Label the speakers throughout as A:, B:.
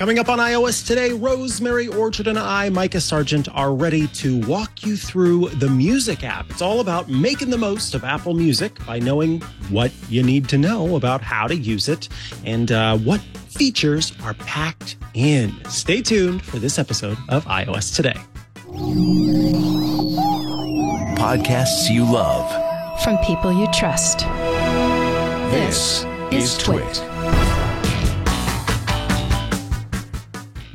A: Coming up on iOS today, Rosemary Orchard and I, Micah Sargent, are ready to walk you through the Music app. It's all about making the most of Apple Music by knowing what you need to know about how to use it and what features are packed in. Stay tuned for this episode of iOS Today.
B: Podcasts you love.
C: From people you trust.
B: This is Twit.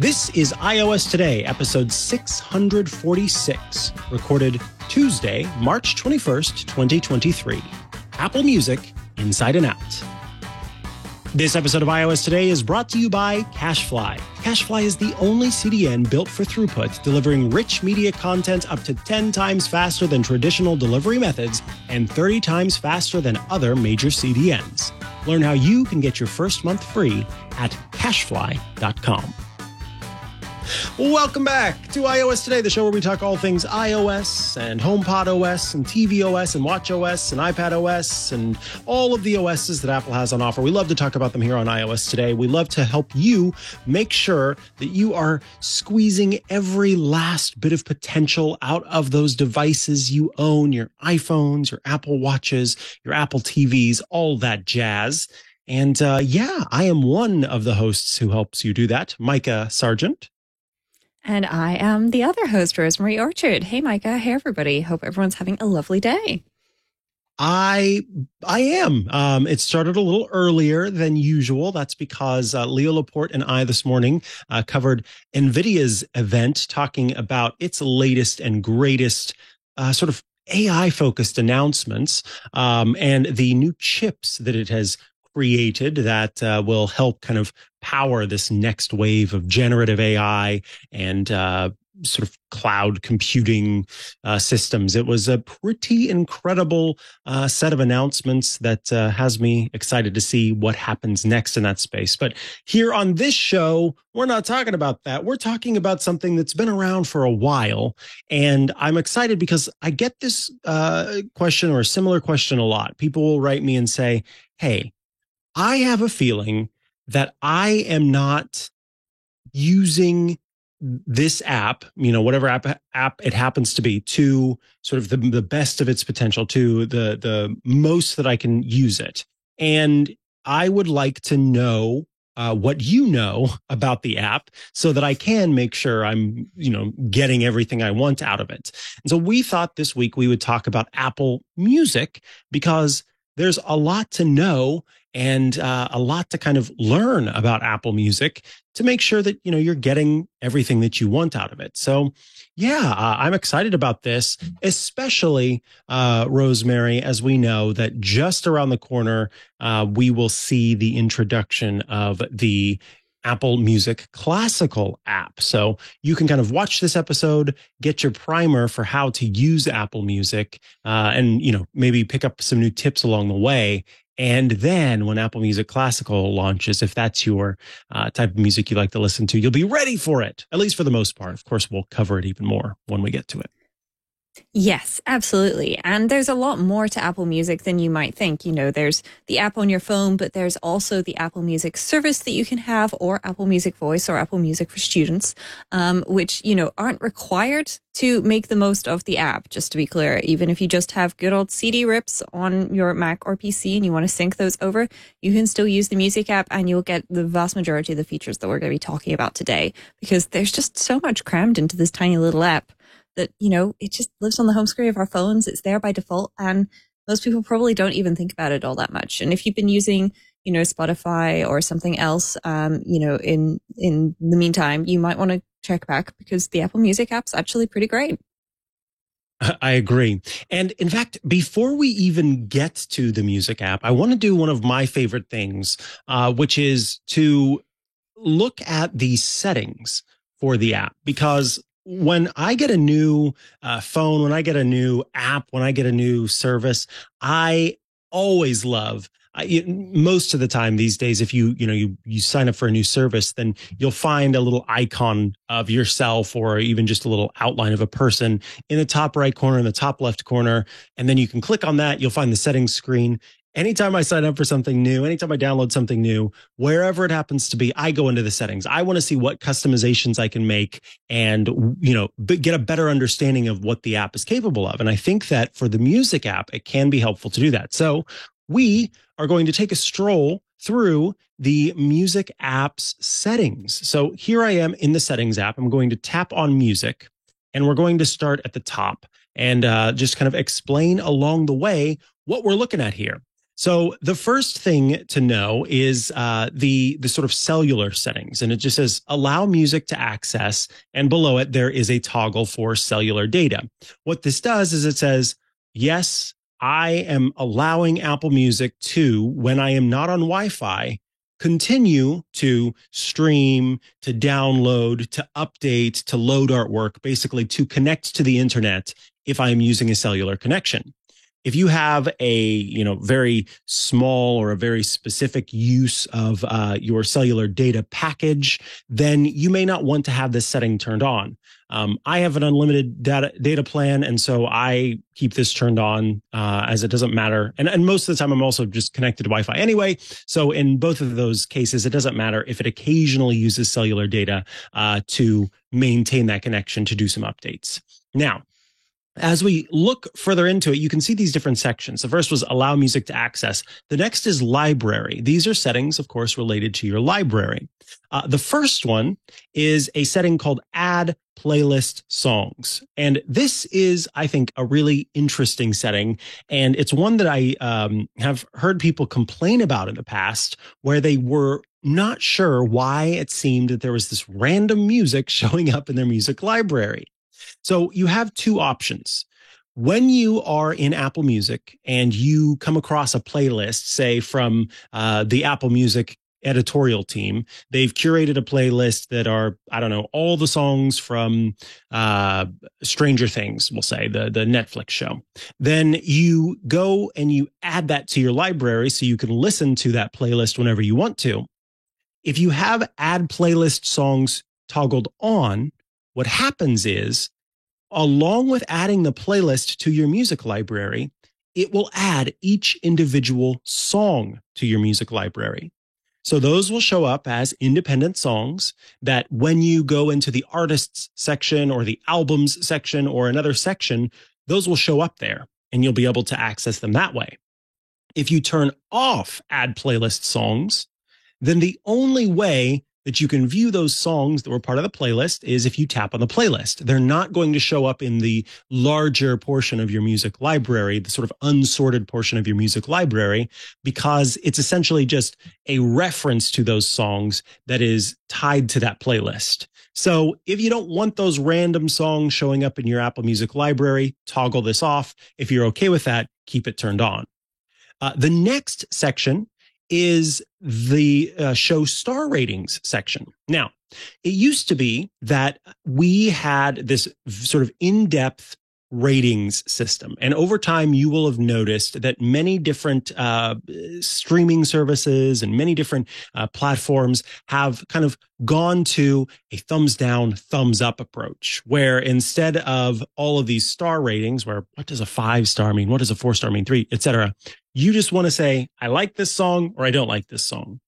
A: This is iOS Today, episode 646, recorded Tuesday, March 21st, 2023. Apple Music, Inside and Out. This episode of iOS Today is brought to you by CacheFly. CacheFly is the only CDN built for throughput, delivering rich media content up to 10 times faster than traditional delivery methods and 30 times faster than other major CDNs. Learn how you can get your first month free at cachefly.com. Welcome back to iOS Today, the show where we talk all things iOS and HomePod OS and tvOS and watchOS and iPad OS and all of the OSs that Apple has on offer. We love to talk about them here on iOS Today. We love to help you make sure that you are squeezing every last bit of potential out of those devices you own, your iPhones, your Apple Watches, your Apple TVs, all that jazz. And I am one of the hosts who helps you do that, Micah Sargent.
C: And I am the other host, Rosemary Orchard. Hey, Micah. Hey, everybody. Hope everyone's having a lovely day.
A: I am. It started a little earlier than usual. That's because Leo Laporte and I this morning covered NVIDIA's event, talking about its latest and greatest sort of AI-focused announcements and the new chips that it has created that will help kind of power this next wave of generative AI and sort of cloud computing systems. It was a pretty incredible set of announcements that has me excited to see what happens next in that space. But here on this show, we're not talking about that. We're talking about something that's been around for a while. And I'm excited because I get this question or a similar question a lot. People will write me and say, hey, I have a feeling that I am not using this app, whatever app it happens to be, to sort of the best of its potential, to the most that I can use it. And I would like to know what you know about the app so that I can make sure I'm, getting everything I want out of it. And so we thought this week we would talk about Apple Music because there's a lot to know and a lot to kind of learn about Apple Music to make sure that, you're getting everything that you want out of it. So, I'm excited about this, especially, Rosemary, as we know that just around the corner, we will see the introduction of the Apple Music Classical app. So you can kind of watch this episode, get your primer for how to use Apple Music, and, maybe pick up some new tips along the way. And then when Apple Music Classical launches, if that's your type of music you like to listen to, you'll be ready for it, at least for the most part. Of course, we'll cover it even more when we get to it.
C: Yes, absolutely. And there's a lot more to Apple Music than you might think. There's the app on your phone, but there's also the Apple Music service that you can have, or Apple Music Voice, or Apple Music for Students, which, aren't required to make the most of the app, just to be clear. Even if you just have good old CD rips on your Mac or PC and you want to sync those over, you can still use the Music app and you'll get the vast majority of the features that we're going to be talking about today, because there's just so much crammed into this tiny little app that, it just lives on the home screen of our phones. It's there by default. And most people probably don't even think about it all that much. And if you've been using, Spotify or something else, in the meantime, you might want to check back because the Apple Music app's actually pretty great.
A: I agree. And in fact, before we even get to the Music app, I want to do one of my favorite things, which is to look at the settings for the app, because when I get a new phone, when I get a new app, when I get a new service, I always love most of the time these days, if you sign up for a new service, then you'll find a little icon of yourself or even just a little outline of a person in the top right corner, in the top left corner. And then you can click on that. You'll find the settings screen. anytime I sign up for something new, anytime I download something new, wherever it happens to be, I go into the settings. I want to see what customizations I can make and, get a better understanding of what the app is capable of. And I think that for the music app, it can be helpful to do that. So we are going to take a stroll through the music app's settings. So here I am in the settings app. I'm going to tap on music, and we're going to start at the top and just kind of explain along the way what we're looking at here. So the first thing to know is the sort of cellular settings, and it just says allow music to access, and below it there is a toggle for cellular data. What this does is it says, yes, I am allowing Apple Music to, when I am not on Wi-Fi, continue to stream, to download, to update, to load artwork, basically to connect to the internet if I am using a cellular connection. If you have a very small or a very specific use of your cellular data package, then you may not want to have this setting turned on. I have an unlimited data plan, and so I keep this turned on as it doesn't matter. And most of the time, I'm also just connected to Wi-Fi anyway. So in both of those cases, it doesn't matter if it occasionally uses cellular data to maintain that connection to do some updates. Now, as we look further into it, you can see these different sections. The first was allow music to access. The next is library. These are settings, of course, related to your library. The first one is a setting called add playlist songs. And this is, I think, a really interesting setting. And it's one that I have heard people complain about in the past, where they were not sure why it seemed that there was this random music showing up in their music library. So you have two options. When you are in Apple Music and you come across a playlist, say from the Apple Music editorial team, they've curated a playlist that are, all the songs from Stranger Things, we'll say, the Netflix show. Then you go and you add that to your library so you can listen to that playlist whenever you want to. If you have add playlist songs toggled on, what happens is, along with adding the playlist to your music library, it will add each individual song to your music library. So those will show up as independent songs that when you go into the artists section or the albums section or another section, those will show up there and you'll be able to access them that way. If you turn off add playlist songs, then the only way that you can view those songs that were part of the playlist is if you tap on the playlist. They're not going to show up in the larger portion of your music library, the sort of unsorted portion of your music library, because it's essentially just a reference to those songs that is tied to that playlist. So if you don't want those random songs showing up in your Apple Music library, toggle this off. If you're okay with that, keep it turned on. The next section is the show star ratings section. Now, it used to be that we had this sort of in-depth ratings system. And over time, you will have noticed that many different streaming services and many different platforms have kind of gone to a thumbs down, thumbs up approach, where instead of all of these star ratings, where what does a 5-star mean? What does a 4-star mean? 3, etc. You just want to say, I like this song or I don't like this song.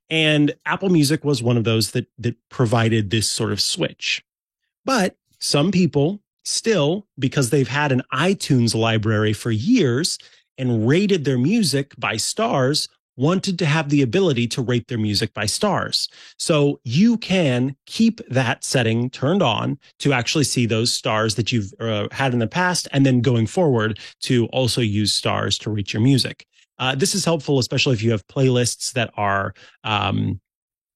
A: And Apple Music was one of those that provided this sort of switch. But some people still, because they've had an iTunes library for years and rated their music by stars, wanted to have the ability to rate their music by stars. So you can keep that setting turned on to actually see those stars that you've had in the past, and then going forward to also use stars to rate your music. This is helpful, especially if you have playlists that are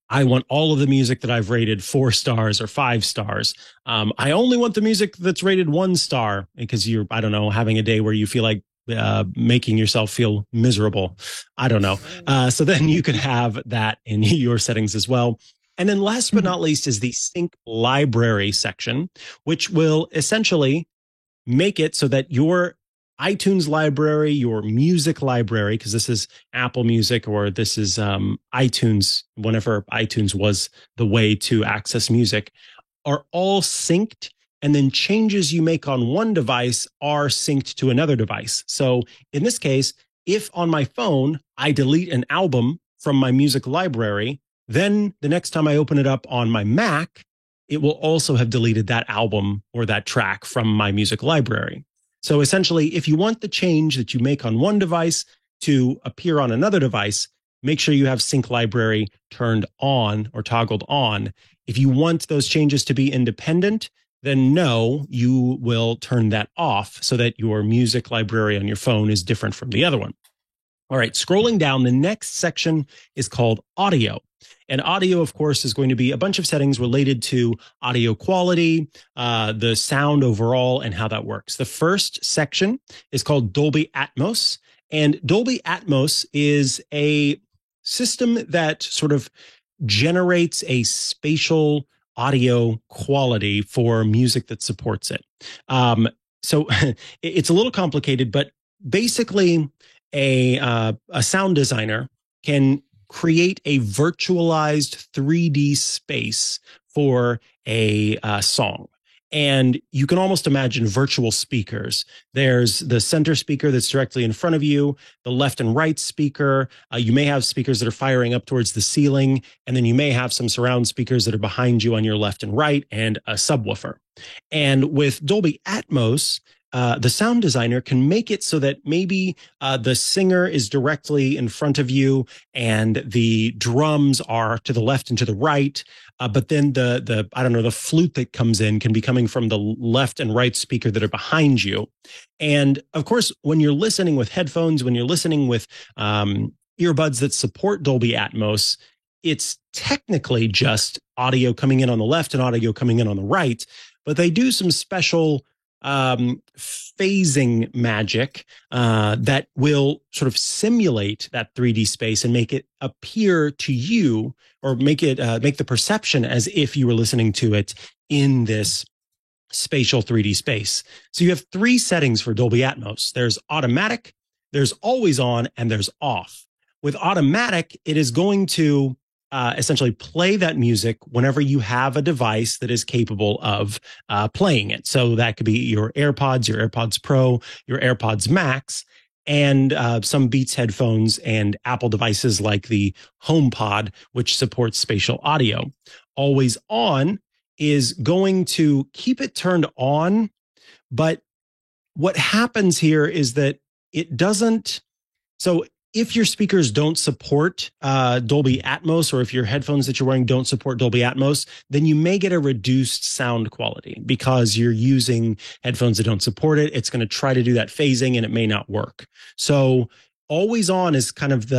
A: I want all of the music that I've rated 4 stars or 5 stars. I only want the music that's rated 1 star because you're, having a day where you feel like making yourself feel miserable. I don't know. So then you can have that in your settings as well. And then last but not least is the sync library section, which will essentially make it so that your iTunes library, your music library, because this is Apple Music or this is iTunes, whenever iTunes was the way to access music, are all synced, and then changes you make on one device are synced to another device. So in this case, if on my phone I delete an album from my music library, then the next time I open it up on my Mac, it will also have deleted that album or that track from my music library. So essentially, if you want the change that you make on one device to appear on another device, make sure you have Sync Library turned on or toggled on. If you want those changes to be independent, then no, you will turn that off so that your music library on your phone is different from the other one. All right, scrolling down, the next section is called audio. And audio, of course, is going to be a bunch of settings related to audio quality, the sound overall, and how that works. The first section is called Dolby Atmos. And Dolby Atmos is a system that sort of generates a spatial audio quality for music that supports it. So it's a little complicated, but basically a sound designer can create a virtualized 3D space for a song. And you can almost imagine virtual speakers. There's the center speaker that's directly in front of you, the left and right speaker. You may have speakers that are firing up towards the ceiling, and then you may have some surround speakers that are behind you on your left and right, and a subwoofer. And with Dolby Atmos, the sound designer can make it so that maybe the singer is directly in front of you and the drums are to the left and to the right. But then the flute that comes in can be coming from the left and right speaker that are behind you. And of course, when you're listening with headphones, when you're listening with earbuds that support Dolby Atmos, it's technically just audio coming in on the left and audio coming in on the right, but they do some special phasing magic that will sort of simulate that 3D space and make it appear to you, or make the perception as if you were listening to it in this spatial 3D space. So you have three settings for Dolby Atmos. There's automatic, there's always on, and there's off. With automatic, it is going to essentially play that music whenever you have a device that is capable of playing it. So that could be your AirPods Pro, your AirPods Max, and some Beats headphones and Apple devices like the HomePod, which supports spatial audio. Always on is going to keep it turned on, but what happens here is that it doesn't. So if your speakers don't support Dolby Atmos, or if your headphones that you're wearing don't support Dolby Atmos, then you may get a reduced sound quality because you're using headphones that don't support it. It's going to try to do that phasing and it may not work. So always on is kind of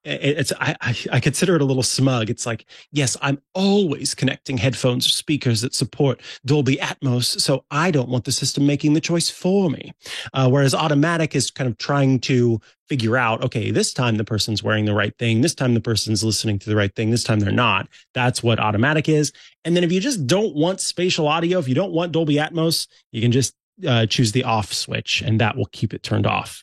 A: I consider it a little smug. It's like, yes, I'm always connecting headphones or speakers that support Dolby Atmos, so I don't want the system making the choice for me. Whereas automatic is kind of trying to figure out, okay, this time the person's wearing the right thing, this time the person's listening to the right thing, this time they're not. That's what automatic is. And then if you just don't want spatial audio, if you don't want Dolby Atmos, you can just choose the off switch, and that will keep it turned off.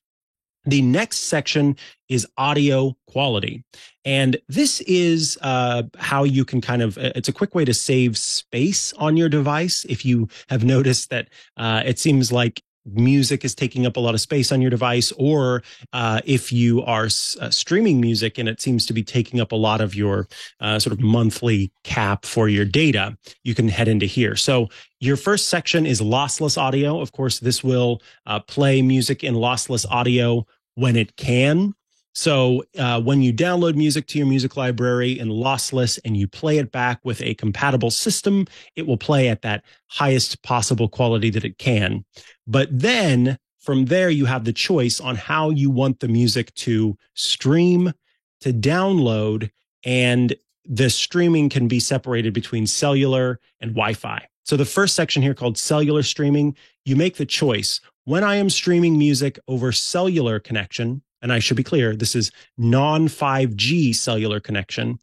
A: The next section is audio quality. And this is how you can it's a quick way to save space on your device. If you have noticed that it seems like music is taking up a lot of space on your device, or if you are streaming music and it seems to be taking up a lot of your sort of monthly cap for your data, you can head into here. So your first section is lossless audio. Of course, this will play music in lossless audio when it can. So when you download music to your music library in lossless and you play it back with a compatible system, it will play at that highest possible quality that it can. But then from there, you have the choice on how you want the music to stream, to download, and the streaming can be separated between cellular and Wi-Fi. So the first section here called cellular streaming, you make the choice. When I am streaming music over cellular connection, and I should be clear, this is non-5G cellular connection,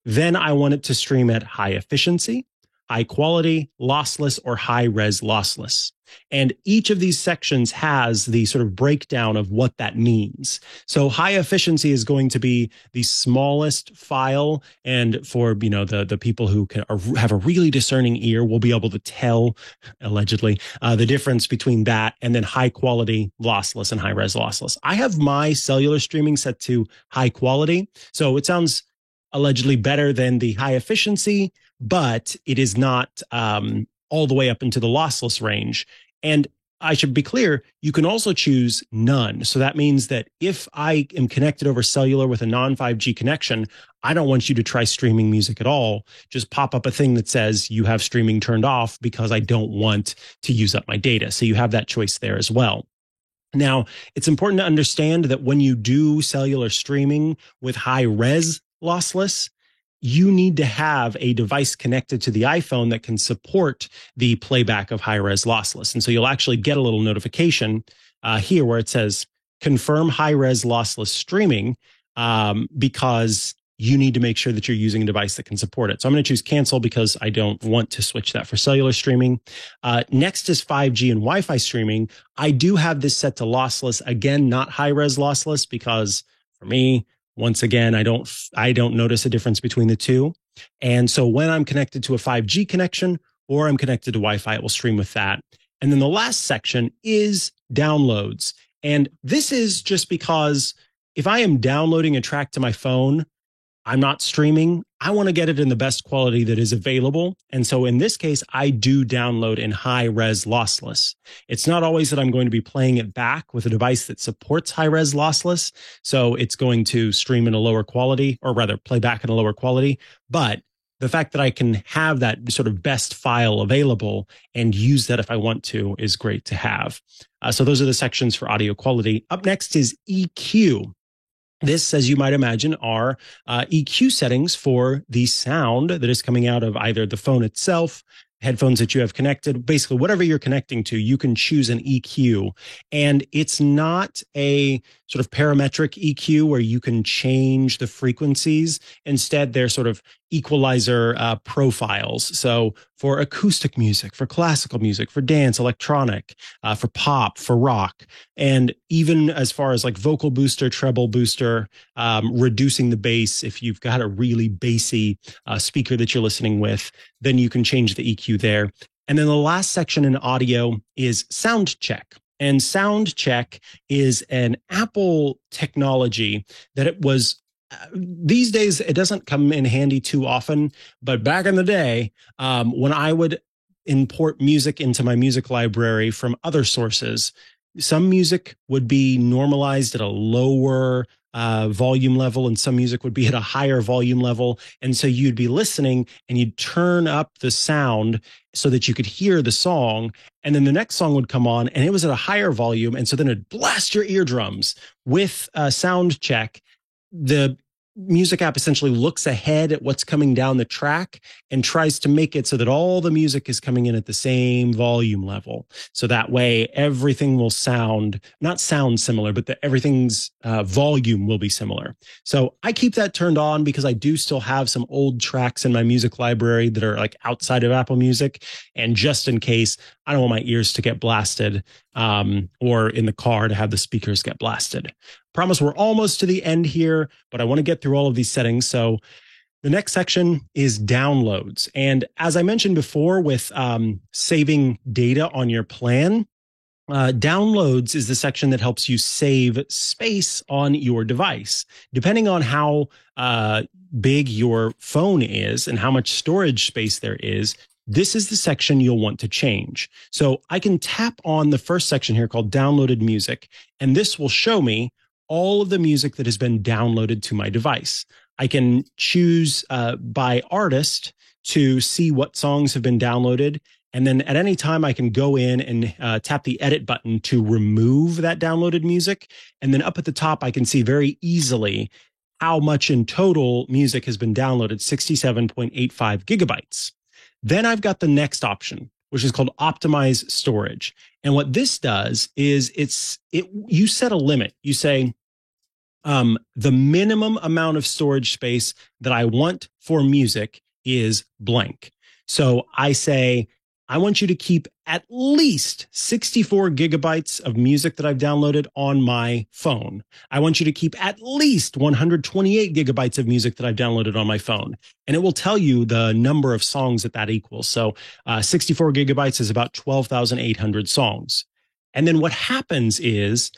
A: then I want it to stream at high efficiency. high quality, lossless, or high res lossless. And each of these sections has the sort of breakdown of what that means. So high efficiency is going to be the smallest file. And for, you know, the people who have a really discerning ear will be able to tell, allegedly, the difference between that and then high quality, lossless, and high res lossless. I have my cellular streaming set to high quality. So it sounds allegedly better than the high efficiency, but it is not all the way up into the lossless range. And I should be clear, you can also choose none. So that means that if I am connected over cellular with a non-5G connection, I don't want you to try streaming music at all. Just pop up a thing that says you have streaming turned off because I don't want to use up my data. So you have that choice there as well. Now, it's important to understand that when you do cellular streaming with high res lossless, you need to have a device connected to the iPhone that can support the playback of high res lossless. And so you'll actually get a little notification here where it says confirm high res lossless streaming because you need to make sure that you're using a device that can support it. So I'm going to choose cancel because I don't want to switch that for cellular streaming. Next is 5G and Wi-Fi streaming. I do have this set to lossless. Again, not high res lossless because for me, once again, I don't notice a difference between the two. And so when I'm connected to a 5G connection or I'm connected to Wi-Fi, it will stream with that. And then the last section is downloads. And this is just because if I am downloading a track to my phone, I'm not streaming. I want to get it in the best quality that is available. And so in this case, I do download in high res lossless. It's not always that I'm going to be playing it back with a device that supports high res lossless. So it's going to stream in a lower quality, or rather play back in a lower quality. But the fact that I can have that sort of best file available and use that if I want to is great to have. So those are the sections for audio quality. Up next is EQ. This, as you might imagine, are EQ settings for the sound that is coming out of either the phone itself, headphones that you have connected, basically whatever you're connecting to, you can choose an EQ. And it's not a sort of parametric EQ where you can change the frequencies. Instead, they're sort of equalizer profiles. So for acoustic music, for classical music, for dance, electronic, for pop, for rock, and even as far as like vocal booster, treble booster, reducing the bass. If you've got a really bassy speaker that you're listening with, then you can change the EQ there. And then the last section in audio is sound check. And sound check is an Apple technology that it was these days, it doesn't come in handy too often, but back in the day, when I would import music into my music library from other sources, some music would be normalized at a lower volume level and some music would be at a higher volume level. And so you'd be listening and you'd turn up the sound so that you could hear the song. And then the next song would come on and it was at a higher volume. And so then it'd blast your eardrums with a sound check. The music app essentially looks ahead at what's coming down the track and tries to make it so that all the music is coming in at the same volume level. So that way everything will not sound similar, but everything's volume will be similar. So I keep that turned on because I do still have some old tracks in my music library that are like outside of Apple Music. And just in case, I don't want my ears to get blasted or in the car to have the speakers get blasted. Promise we're almost to the end here, but I want to get through all of these settings. So the next section is downloads. And as I mentioned before with saving data on your plan, downloads is the section that helps you save space on your device. Depending on how big your phone is and how much storage space there is, this is the section you'll want to change. So I can tap on the first section here called downloaded music, and this will show me all of the music that has been downloaded to my device. I can choose by artist to see what songs have been downloaded. And then at any time, I can go in and tap the edit button to remove that downloaded music. And then up at the top, I can see very easily how much in total music has been downloaded, 67.85 gigabytes. Then I've got the next option, which is called optimize storage. And what this does is you set a limit. You say the minimum amount of storage space that I want for music is blank. So I say, I want you to keep at least 64 gigabytes of music that I've downloaded on my phone. I want you to keep at least 128 gigabytes of music that I've downloaded on my phone. And it will tell you the number of songs that equals. So 64 gigabytes is about 12,800 songs. And then what happens is,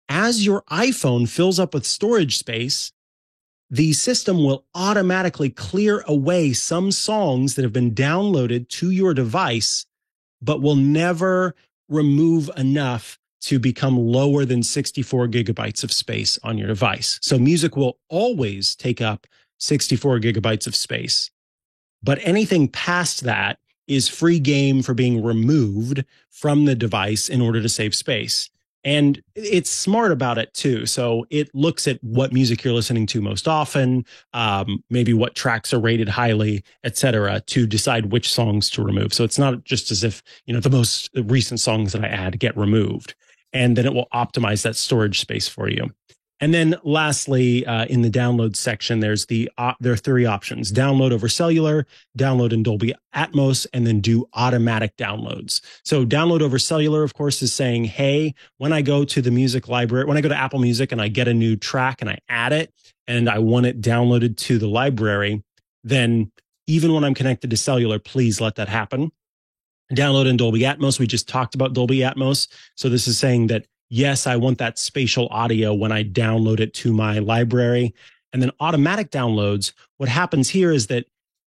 A: as your iPhone fills up with storage space, the system will automatically clear away some songs that have been downloaded to your device, but will never remove enough to become lower than 64 gigabytes of space on your device. So music will always take up 64 gigabytes of space, but anything past that is free game for being removed from the device in order to save space. And it's smart about it too. So it looks at what music you're listening to most often, maybe what tracks are rated highly, et cetera, to decide which songs to remove. So it's not just as if, the most recent songs that I add get removed, and then it will optimize that storage space for you. And then lastly, in the download section, there are three options: download over cellular, download in Dolby Atmos, and then do automatic downloads. So download over cellular, of course, is saying, hey, when I go to the music library, when I go to Apple Music and I get a new track and I add it and I want it downloaded to the library, then even when I'm connected to cellular, please let that happen. Download in Dolby Atmos, we just talked about Dolby Atmos. So this is saying that, yes, I want that spatial audio when I download it to my library. And then automatic downloads, what happens here is that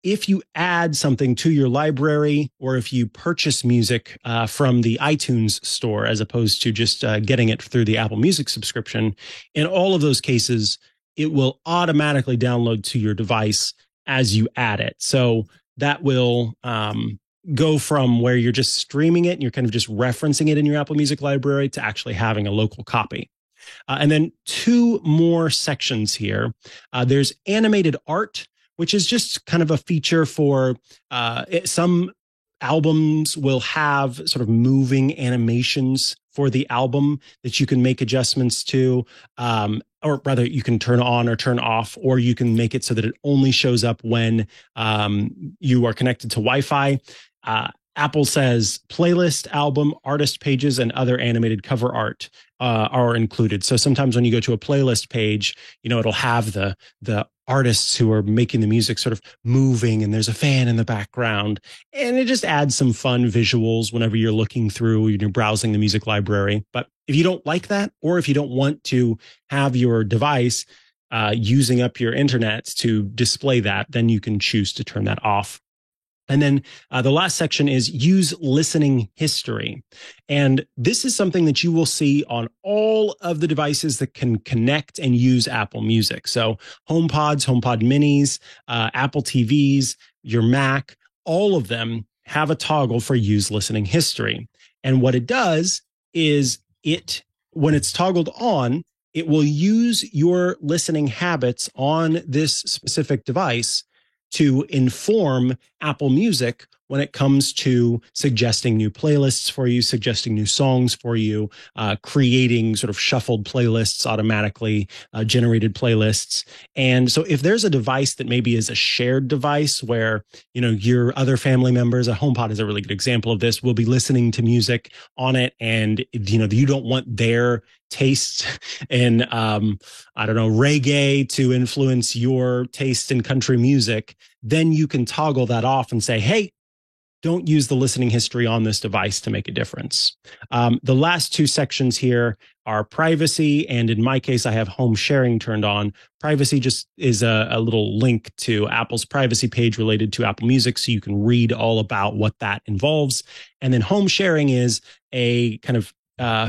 A: if you add something to your library, or if you purchase music from the iTunes store, as opposed to just getting it through the Apple Music subscription, in all of those cases, it will automatically download to your device as you add it. So that will go from where you're just streaming it and you're kind of just referencing it in your Apple Music library to actually having a local copy. And then two more sections here. There's animated art, which is just kind of a feature for some albums will have sort of moving animations for the album that you can make adjustments to, or rather you can turn on or turn off, or you can make it so that it only shows up when you are connected to Wi-Fi. Apple says playlist, album, artist pages, and other animated cover art are included. So sometimes when you go to a playlist page, it'll have the artists who are making the music sort of moving, and there's a fan in the background, and it just adds some fun visuals whenever you're looking through, you're browsing the music library. But if you don't like that, or if you don't want to have your device using up your internet to display that, then you can choose to turn that off. And then the last section is use listening history. And this is something that you will see on all of the devices that can connect and use Apple Music. So HomePods, HomePod Minis, Apple TVs, your Mac, all of them have a toggle for use listening history. And what it does is when it's toggled on, it will use your listening habits on this specific device to inform Apple Music when it comes to suggesting new playlists for you, suggesting new songs for you, creating sort of shuffled playlists, automatically generated playlists. And so if there's a device that maybe is a shared device where, your other family members, a HomePod is a really good example of this, will be listening to music on it, and, you don't want their tastes in, reggae to influence your taste in country music, then you can toggle that off and say, hey, don't use the listening history on this device to make a difference. The last two sections here are privacy. And in my case, I have home sharing turned on. Privacy just is a little link to Apple's privacy page related to Apple Music, so you can read all about what that involves. And then home sharing is a kind of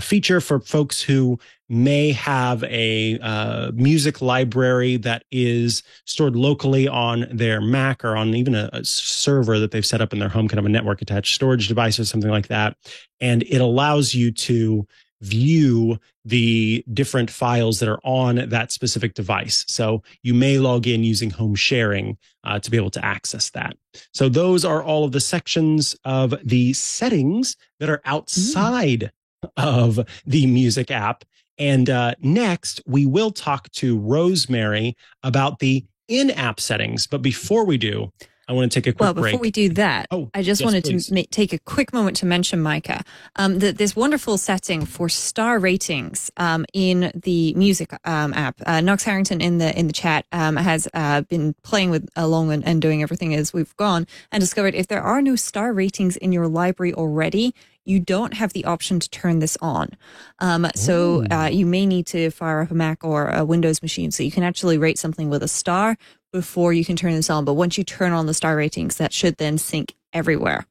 A: feature for folks who may have a music library that is stored locally on their Mac, or on even a server that they've set up in their home, kind of a network attached storage device or something like that. And it allows you to view the different files that are on that specific device. So you may log in using home sharing to be able to access that. So those are all of the sections of the settings that are outside of the music app. And next, we will talk to Rosemary about the in-app settings. But before we do, I want to take a quick
C: Well,
A: break.
C: before we do that, I just wanted to take a quick moment to mention, Micah, that this wonderful setting for star ratings in the music app. Knox Harrington in the chat has been playing along and doing everything as we've gone, and discovered if there are no star ratings in your library already, you don't have the option to turn this on. So you may need to fire up a Mac or a Windows machine so you can actually rate something with a star before you can turn this on. But once you turn on the star ratings, that should then sync everywhere.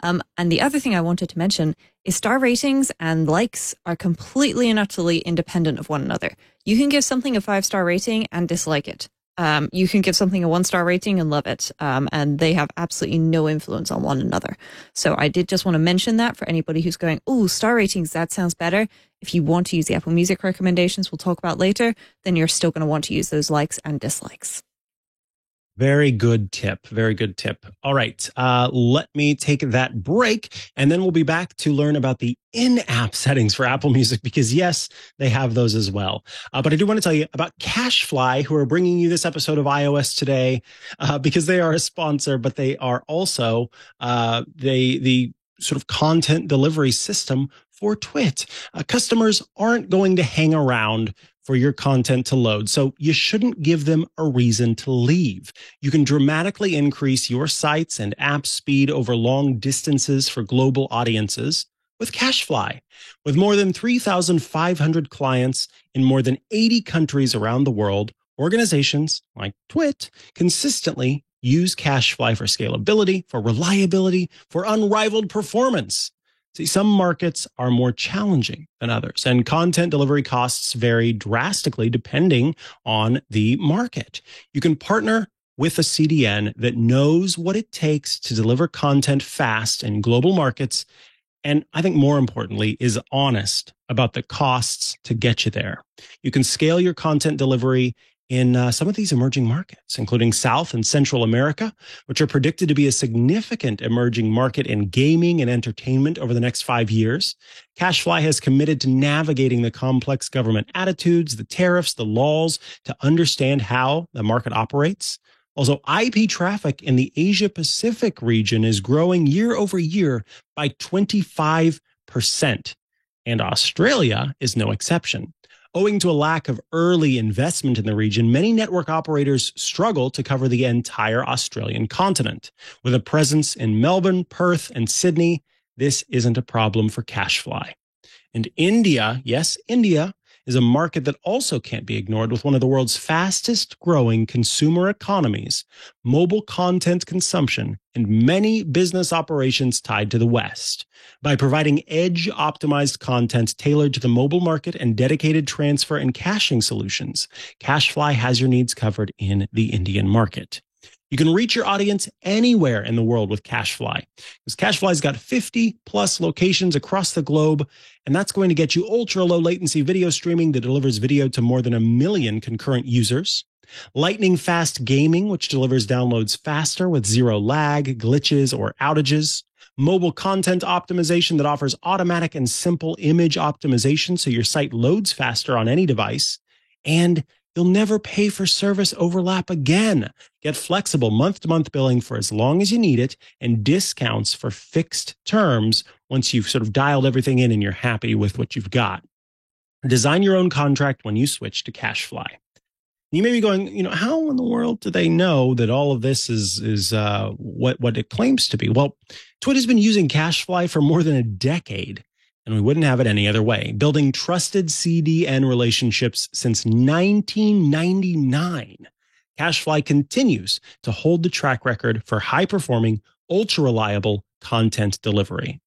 C: And the other thing I wanted to mention is star ratings and likes are completely and utterly independent of one another. You can give something a 5-star rating and dislike it. You can give something a 1-star rating and love it. And they have absolutely no influence on one another. So I did just want to mention that for anybody who's going, oh, star ratings, that sounds better. If you want to use the Apple Music recommendations we'll talk about later, then you're still going to want to use those likes and dislikes.
A: Very good tip. Very good tip. All right. Let me take that break, and then we'll be back to learn about the in-app settings for Apple Music, because yes, they have those as well. But I do want to tell you about CacheFly, who are bringing you this episode of iOS Today, because they are a sponsor, but they are also the sort of content delivery system for Twit. Customers aren't going to hang around for your content to load, so you shouldn't give them a reason to leave. You can dramatically increase your sites and app speed over long distances for global audiences with CacheFly. With more than 3,500 clients in more than 80 countries around the world, organizations like Twit consistently use CacheFly for scalability, for reliability, for unrivaled performance. See, some markets are more challenging than others, and content delivery costs vary drastically depending on the market. You can partner with a CDN that knows what it takes to deliver content fast in global markets, and I think more importantly, is honest about the costs to get you there. You can scale your content delivery in some of these emerging markets, including South and Central America, which are predicted to be a significant emerging market in gaming and entertainment over the next 5 years. CacheFly has committed to navigating the complex government attitudes, the tariffs, the laws, to understand how the market operates. Also, IP traffic in the Asia Pacific region is growing year over year by 25%, and Australia is no exception. Owing to a lack of early investment in the region, many network operators struggle to cover the entire Australian continent. With a presence in Melbourne, Perth, and Sydney, this isn't a problem for CacheFly. And India, yes, India, is a market that also can't be ignored, with one of the world's fastest growing consumer economies, mobile content consumption, and many business operations tied to the West. By providing edge-optimized content tailored to the mobile market and dedicated transfer and caching solutions, CacheFly has your needs covered in the Indian market. You can reach your audience anywhere in the world with CacheFly, because CacheFly's got 50 plus locations across the globe, and that's going to get you ultra low latency video streaming that delivers video to more than 1 million concurrent users, lightning fast gaming, which delivers downloads faster with zero lag, glitches, or outages, mobile content optimization that offers automatic and simple image optimization so your site loads faster on any device, and you'll never pay for service overlap again. Get flexible month-to-month billing for as long as you need it, and discounts for fixed terms once you've sort of dialed everything in and you're happy with what you've got. Design your own contract when you switch to CacheFly. You may be going, how in the world do they know that all of this is what it claims to be? Well, Twit has been using CacheFly for more than a decade, and we wouldn't have it any other way. Building trusted CDN relationships since 1999, CacheFly continues to hold the track record for high-performing, ultra-reliable content delivery.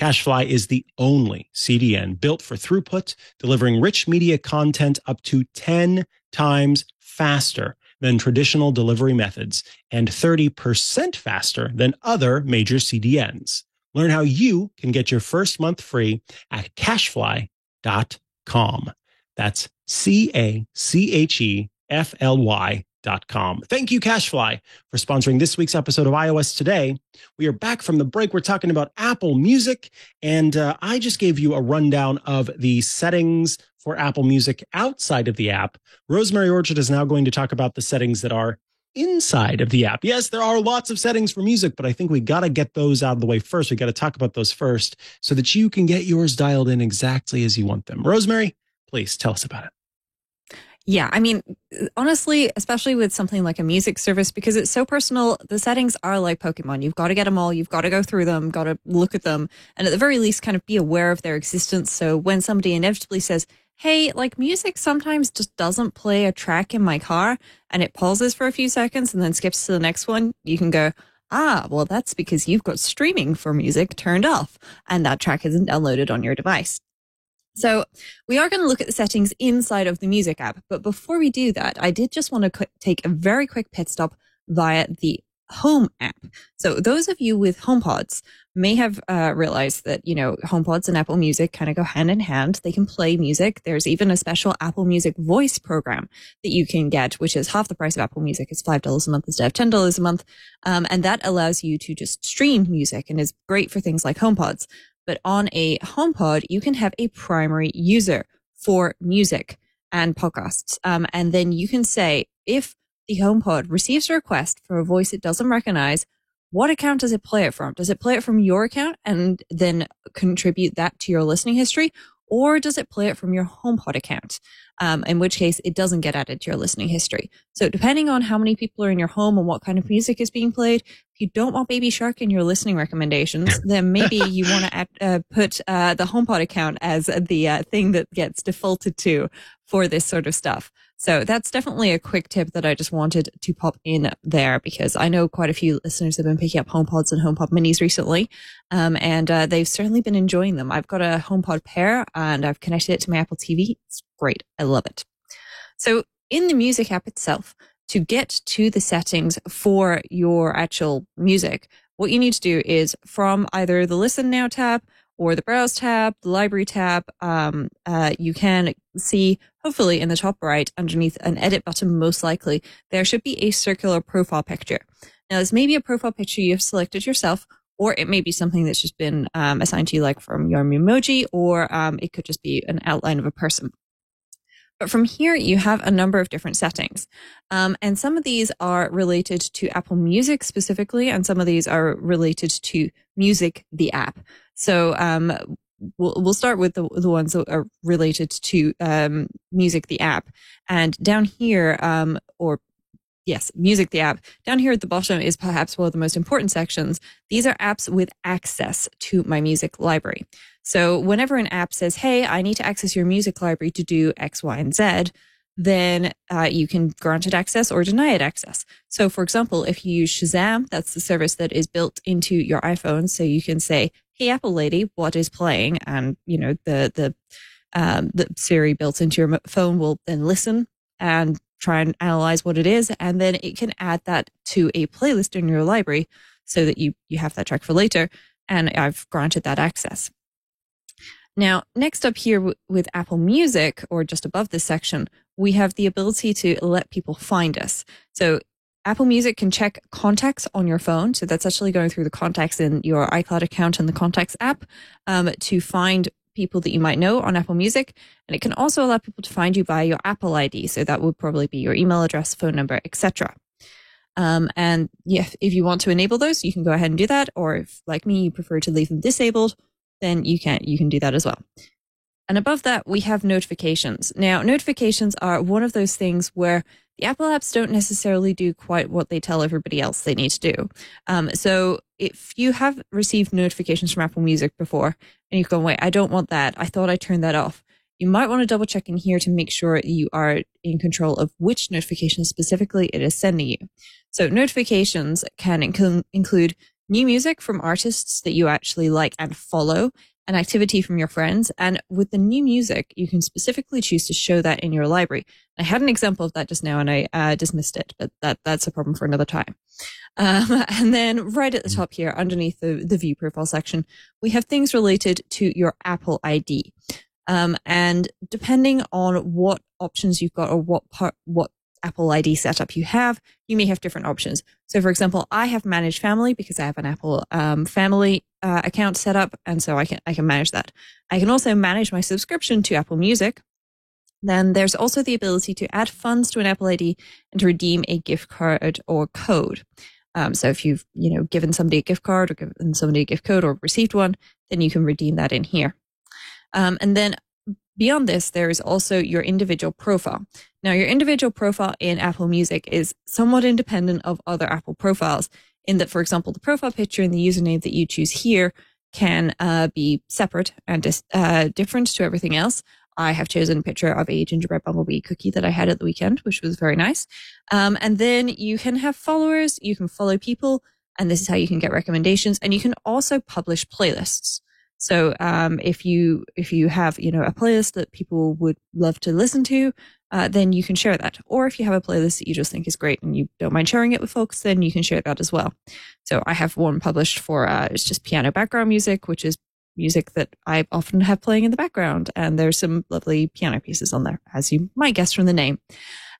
A: CacheFly is the only CDN built for throughput, delivering rich media content up to 10 times faster than traditional delivery methods and 30% faster than other major CDNs. Learn how you can get your first month free at cachefly.com. That's CACHEFLY.com. Thank you, CacheFly, for sponsoring this week's episode of iOS Today. We are back from the break. We're talking about Apple Music, and I just gave you a rundown of the settings for Apple Music outside of the app. Rosemary Orchard is now going to talk about the settings that are inside of the app. Yes, there are lots of settings for music, but I think we got to get those out of the way first. We got to talk about those first so that you can get yours dialed in exactly as you want them. Rosemary, please tell us about it.
C: Yeah, I mean, honestly, especially with something like a music service, because it's so personal, the settings are like Pokemon. You've got to get them all. You've got to go through them, got to look at them, and at the very least, kind of be aware of their existence. So when somebody inevitably says, hey, like music sometimes just doesn't play a track in my car, and it pauses for a few seconds and then skips to the next one, you can go, well, that's because you've got streaming for music turned off, and that track isn't downloaded on your device. So we are going to look at the settings inside of the music app. But before we do that, I did just want to take a very quick pit stop via the Home app. So those of you with HomePods may have realized that, HomePods and Apple Music kind of go hand in hand. They can play music. There's even a special Apple Music voice program that you can get, which is half the price of Apple Music. It's $5 a month instead of $10 a month. And that allows you to just stream music and is great for things like HomePods. But on a HomePod, you can have a primary user for music and podcasts. And then you can say, if the HomePod receives a request for a voice it doesn't recognize, what account does it play it from? Does it play it from your account and then contribute that to your listening history? Or does it play it from your HomePod account? In which case it doesn't get added to your listening history. So depending on how many people are in your home and what kind of music is being played, if you don't want Baby Shark in your listening recommendations, then maybe you want to put the HomePod account as the thing that gets defaulted to for this sort of stuff. So that's definitely a quick tip that I just wanted to pop in there, because I know quite a few listeners have been picking up HomePods and HomePod minis recently. And they've certainly been enjoying them. I've got a HomePod Pair and I've connected it to my Apple TV. It's great. I love it. So in the music app itself, to get to the settings for your actual music, what you need to do is from either the Listen Now tab or the Browse tab, the Library tab, you can see, hopefully in the top right, underneath an edit button, most likely, there should be a circular profile picture. Now, this may be a profile picture you've selected yourself, or it may be something that's just been assigned to you, like from your Memoji, or it could just be an outline of a person. But from here, you have a number of different settings. And some of these are related to Apple Music specifically, and some of these are related to Music, the app. So we'll start with the ones that are related to Music, the app. And down here, Music, the app. Down here at the bottom is perhaps one of the most important sections. These are apps with access to my music library. So whenever an app says, hey, I need to access your music library to do X, Y, and Z, then you can grant it access or deny it access. So for example, if you use Shazam, that's the service that is built into your iPhone. So you can say, hey, Apple lady, what is playing? And, the Siri built into your phone will then listen and try and analyze what it is. And then it can add that to a playlist in your library so that you have that track for later. And I've granted that access. Now, next up here with Apple Music, or just above this section, we have the ability to let people find us. So Apple Music can check contacts on your phone. So that's actually going through the contacts in your iCloud account and the Contacts app to find people that you might know on Apple Music. And it can also allow people to find you via your Apple ID. So that would probably be your email address, phone number, etc. And yeah, if you want to enable those, you can go ahead and do that. Or if, like me, you prefer to leave them disabled, then you can do that as well. And above that, we have notifications. Now, notifications are one of those things where the Apple apps don't necessarily do quite what they tell everybody else they need to do. So if you have received notifications from Apple Music before and you've gone, wait, I don't want that, I thought I turned that off, you might want to double check in here to make sure you are in control of which notifications specifically it is sending you. So notifications can include new music from artists that you actually like and follow, an activity from your friends. And with the new music, you can specifically choose to show that in your library. I had an example of that just now and I dismissed it, but that's a problem for another time. And then right at the top here, underneath the view profile section, we have things related to your Apple ID. And depending on what options you've got or what Apple ID setup you have, you may have different options. So for example, I have managed family because I have an Apple family account set up, and so I can manage that. I can also manage my subscription to Apple Music, Then there's also the ability to add funds to an Apple ID and to redeem a gift card or code. So if you've, given somebody a gift card or given somebody a gift code or received one, then you can redeem that in here. And then beyond this, there is also your individual profile. Now, your individual profile in Apple Music is somewhat independent of other Apple profiles in that, for example, the profile picture and the username that you choose here can be separate and different to everything else. I have chosen a picture of a gingerbread bumblebee cookie that I had at the weekend, which was very nice. And then you can have followers, you can follow people, and this is how you can get recommendations. And you can also publish playlists. So if you have a playlist that people would love to listen to, then you can share that. Or if you have a playlist that you just think is great and you don't mind sharing it with folks, then you can share that as well. So I have one published for it's just piano background music, which is music that I often have playing in the background. And there's some lovely piano pieces on there, as you might guess from the name.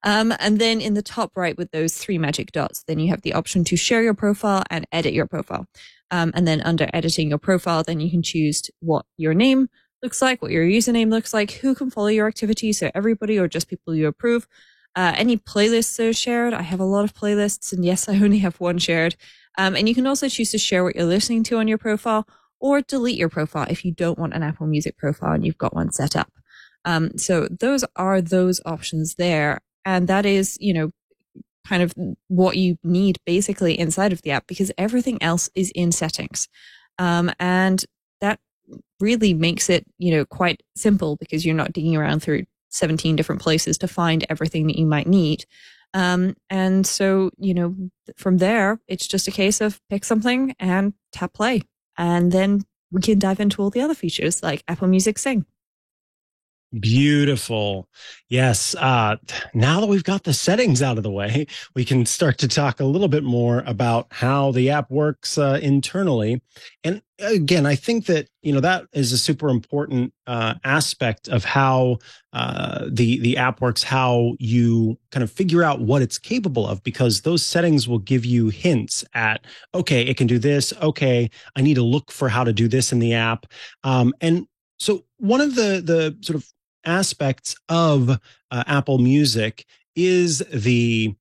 C: And then in the top right with those 3 magic dots, then you have the option to share your profile and edit your profile. And then under editing your profile, then you can choose what your name looks like, what your username looks like, who can follow your activity. So everybody or just people you approve. Any playlists are shared. I have a lot of playlists, and yes, I only have one shared. And you can also choose to share what you're listening to on your profile, or delete your profile if you don't want an Apple Music profile and you've got one set up. So those are those options there. And that is, kind of what you need basically inside of the app, because everything else is in settings. And that really makes it, quite simple, because you're not digging around through 17 different places to find everything that you might need. And so, from there, it's just a case of pick something and tap play. And then we can dive into all the other features like Apple Music Sing.
A: Beautiful. Yes. Now that we've got the settings out of the way, we can start to talk a little bit more about how the app works internally. And again, I think that, that is a super important aspect of how the app works, how you kind of figure out what it's capable of, because those settings will give you hints at, okay, it can do this. Okay, I need to look for how to do this in the app. And so one of the sort of aspects of Apple Music is the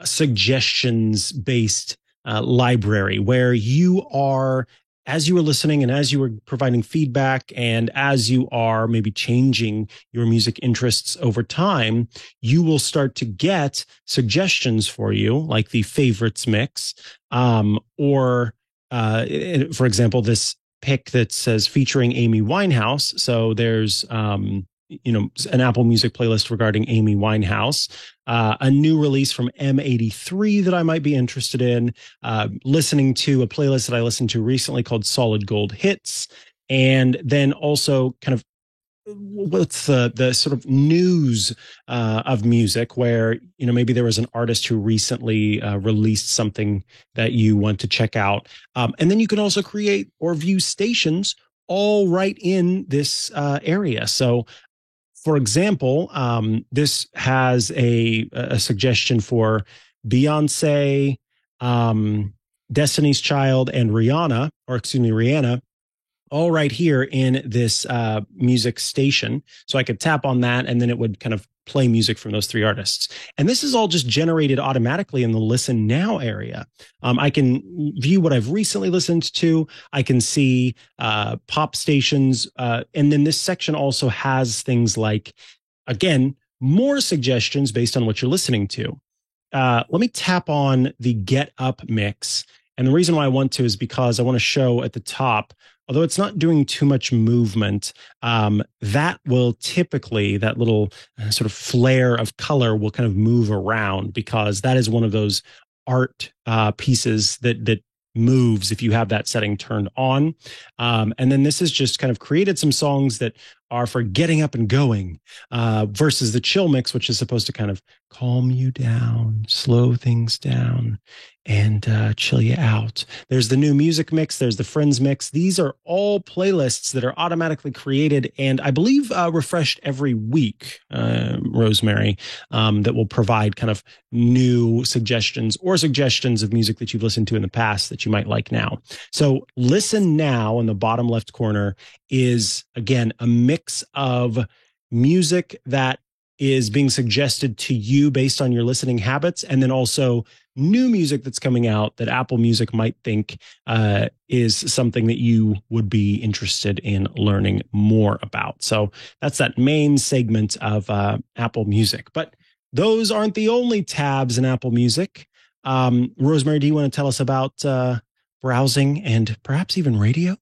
A: suggestions-based library, where you are, as you are listening and as you are providing feedback and as you are maybe changing your music interests over time, you will start to get suggestions for you, like the favorites mix, or for example, this pick that says featuring Amy Winehouse. So there's an Apple Music playlist regarding Amy Winehouse, a new release from M83 that I might be interested in, listening to a playlist that I listened to recently called Solid Gold Hits, and then also kind of what's the sort of news of music, where maybe there was an artist who recently released something that you want to check out, and then you can also create or view stations all right in this area. So for example, this has a suggestion for Beyonce, Destiny's Child, and Rihanna, all right here in this music station. So I could tap on that, and then it would kind of play music from those 3 artists. And this is all just generated automatically in the Listen Now area. I can view what I've recently listened to. I can see pop stations. And then this section also has things like, again, more suggestions based on what you're listening to. Let me tap on the Get Up mix. And the reason why I want to is because I want to show at the top, although it's not doing too much movement, that will typically, that little sort of flare of color will kind of move around, because that is one of those art pieces that moves if you have that setting turned on. And then this has just kind of created some songs that are for getting up and going, versus the chill mix, which is supposed to kind of calm you down, slow things down, and chill you out. There's the new music mix. There's the friends mix. These are all playlists that are automatically created and I believe refreshed every week, Rosemary, that will provide kind of new suggestions or suggestions of music that you've listened to in the past that you might like now. So Listen Now in the bottom left corner is, again, a mix of music that is being suggested to you based on your listening habits, and then also new music that's coming out that Apple Music might think is something that you would be interested in learning more about. So that's that main segment of Apple Music. But those aren't the only tabs in Apple Music. Rosemary, do you want to tell us about browsing and perhaps even radio?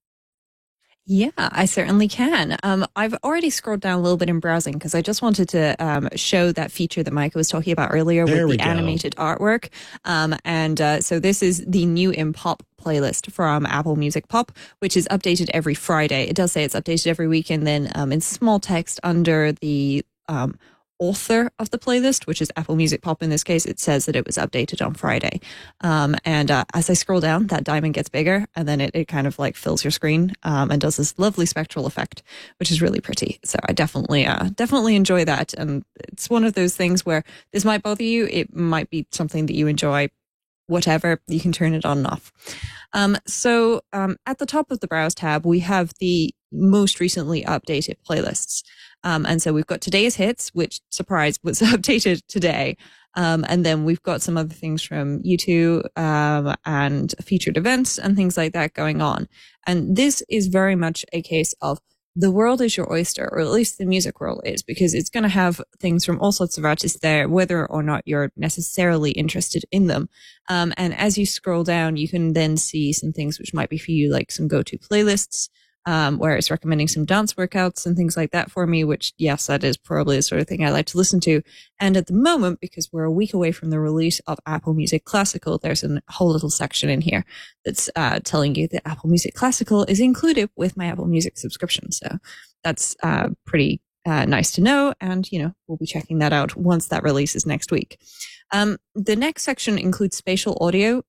C: Yeah, I certainly can. I've already scrolled down a little bit in browsing because I just wanted to show that feature that Micah was talking about earlier with the animated artwork. So this is the new in Pop playlist from Apple Music Pop, which is updated every Friday. It does say it's updated every week, and then in small text under the author of the playlist, which is Apple Music Pop in this case, it says that it was updated on Friday. As I scroll down, that diamond gets bigger, and then it kind of like fills your screen and does this lovely spectral effect, which is really pretty. So I definitely enjoy that. And it's one of those things where this might bother you. It might be something that you enjoy. Whatever, you can turn it on and off. At the top of the Browse tab, we have the most recently updated playlists. And so we've got today's hits, which, surprise, was updated today. And then we've got some other things from YouTube and featured events and things like that going on. And this is very much a case of the world is your oyster, or at least the music world is, because it's going to have things from all sorts of artists there, whether or not you're necessarily interested in them. And as you scroll down, you can then see some things which might be for you, like some go-to playlists, where it's recommending some dance workouts and things like that for me, which, yes, that is probably the sort of thing I like to listen to. And at the moment, because we're a week away from the release of Apple Music Classical, there's a whole little section in here that's telling you that Apple Music Classical is included with my Apple Music subscription. So that's pretty nice to know. And, we'll be checking that out once that releases next week. The next section includes spatial audio,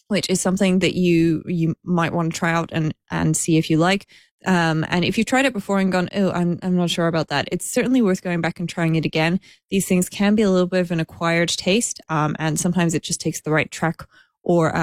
C: which is something that you might want to try out and see if you like. And if you've tried it before and gone, oh, I'm not sure about that, it's certainly worth going back and trying it again. These things can be a little bit of an acquired taste, and sometimes it just takes the right track or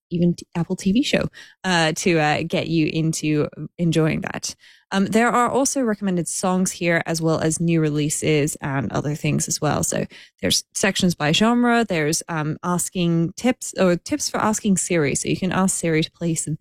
C: even Apple TV show to get you into enjoying that. There are also recommended songs here, as well as new releases and other things as well. So there's sections by genre. There's asking tips for asking Siri. So you can ask Siri to play some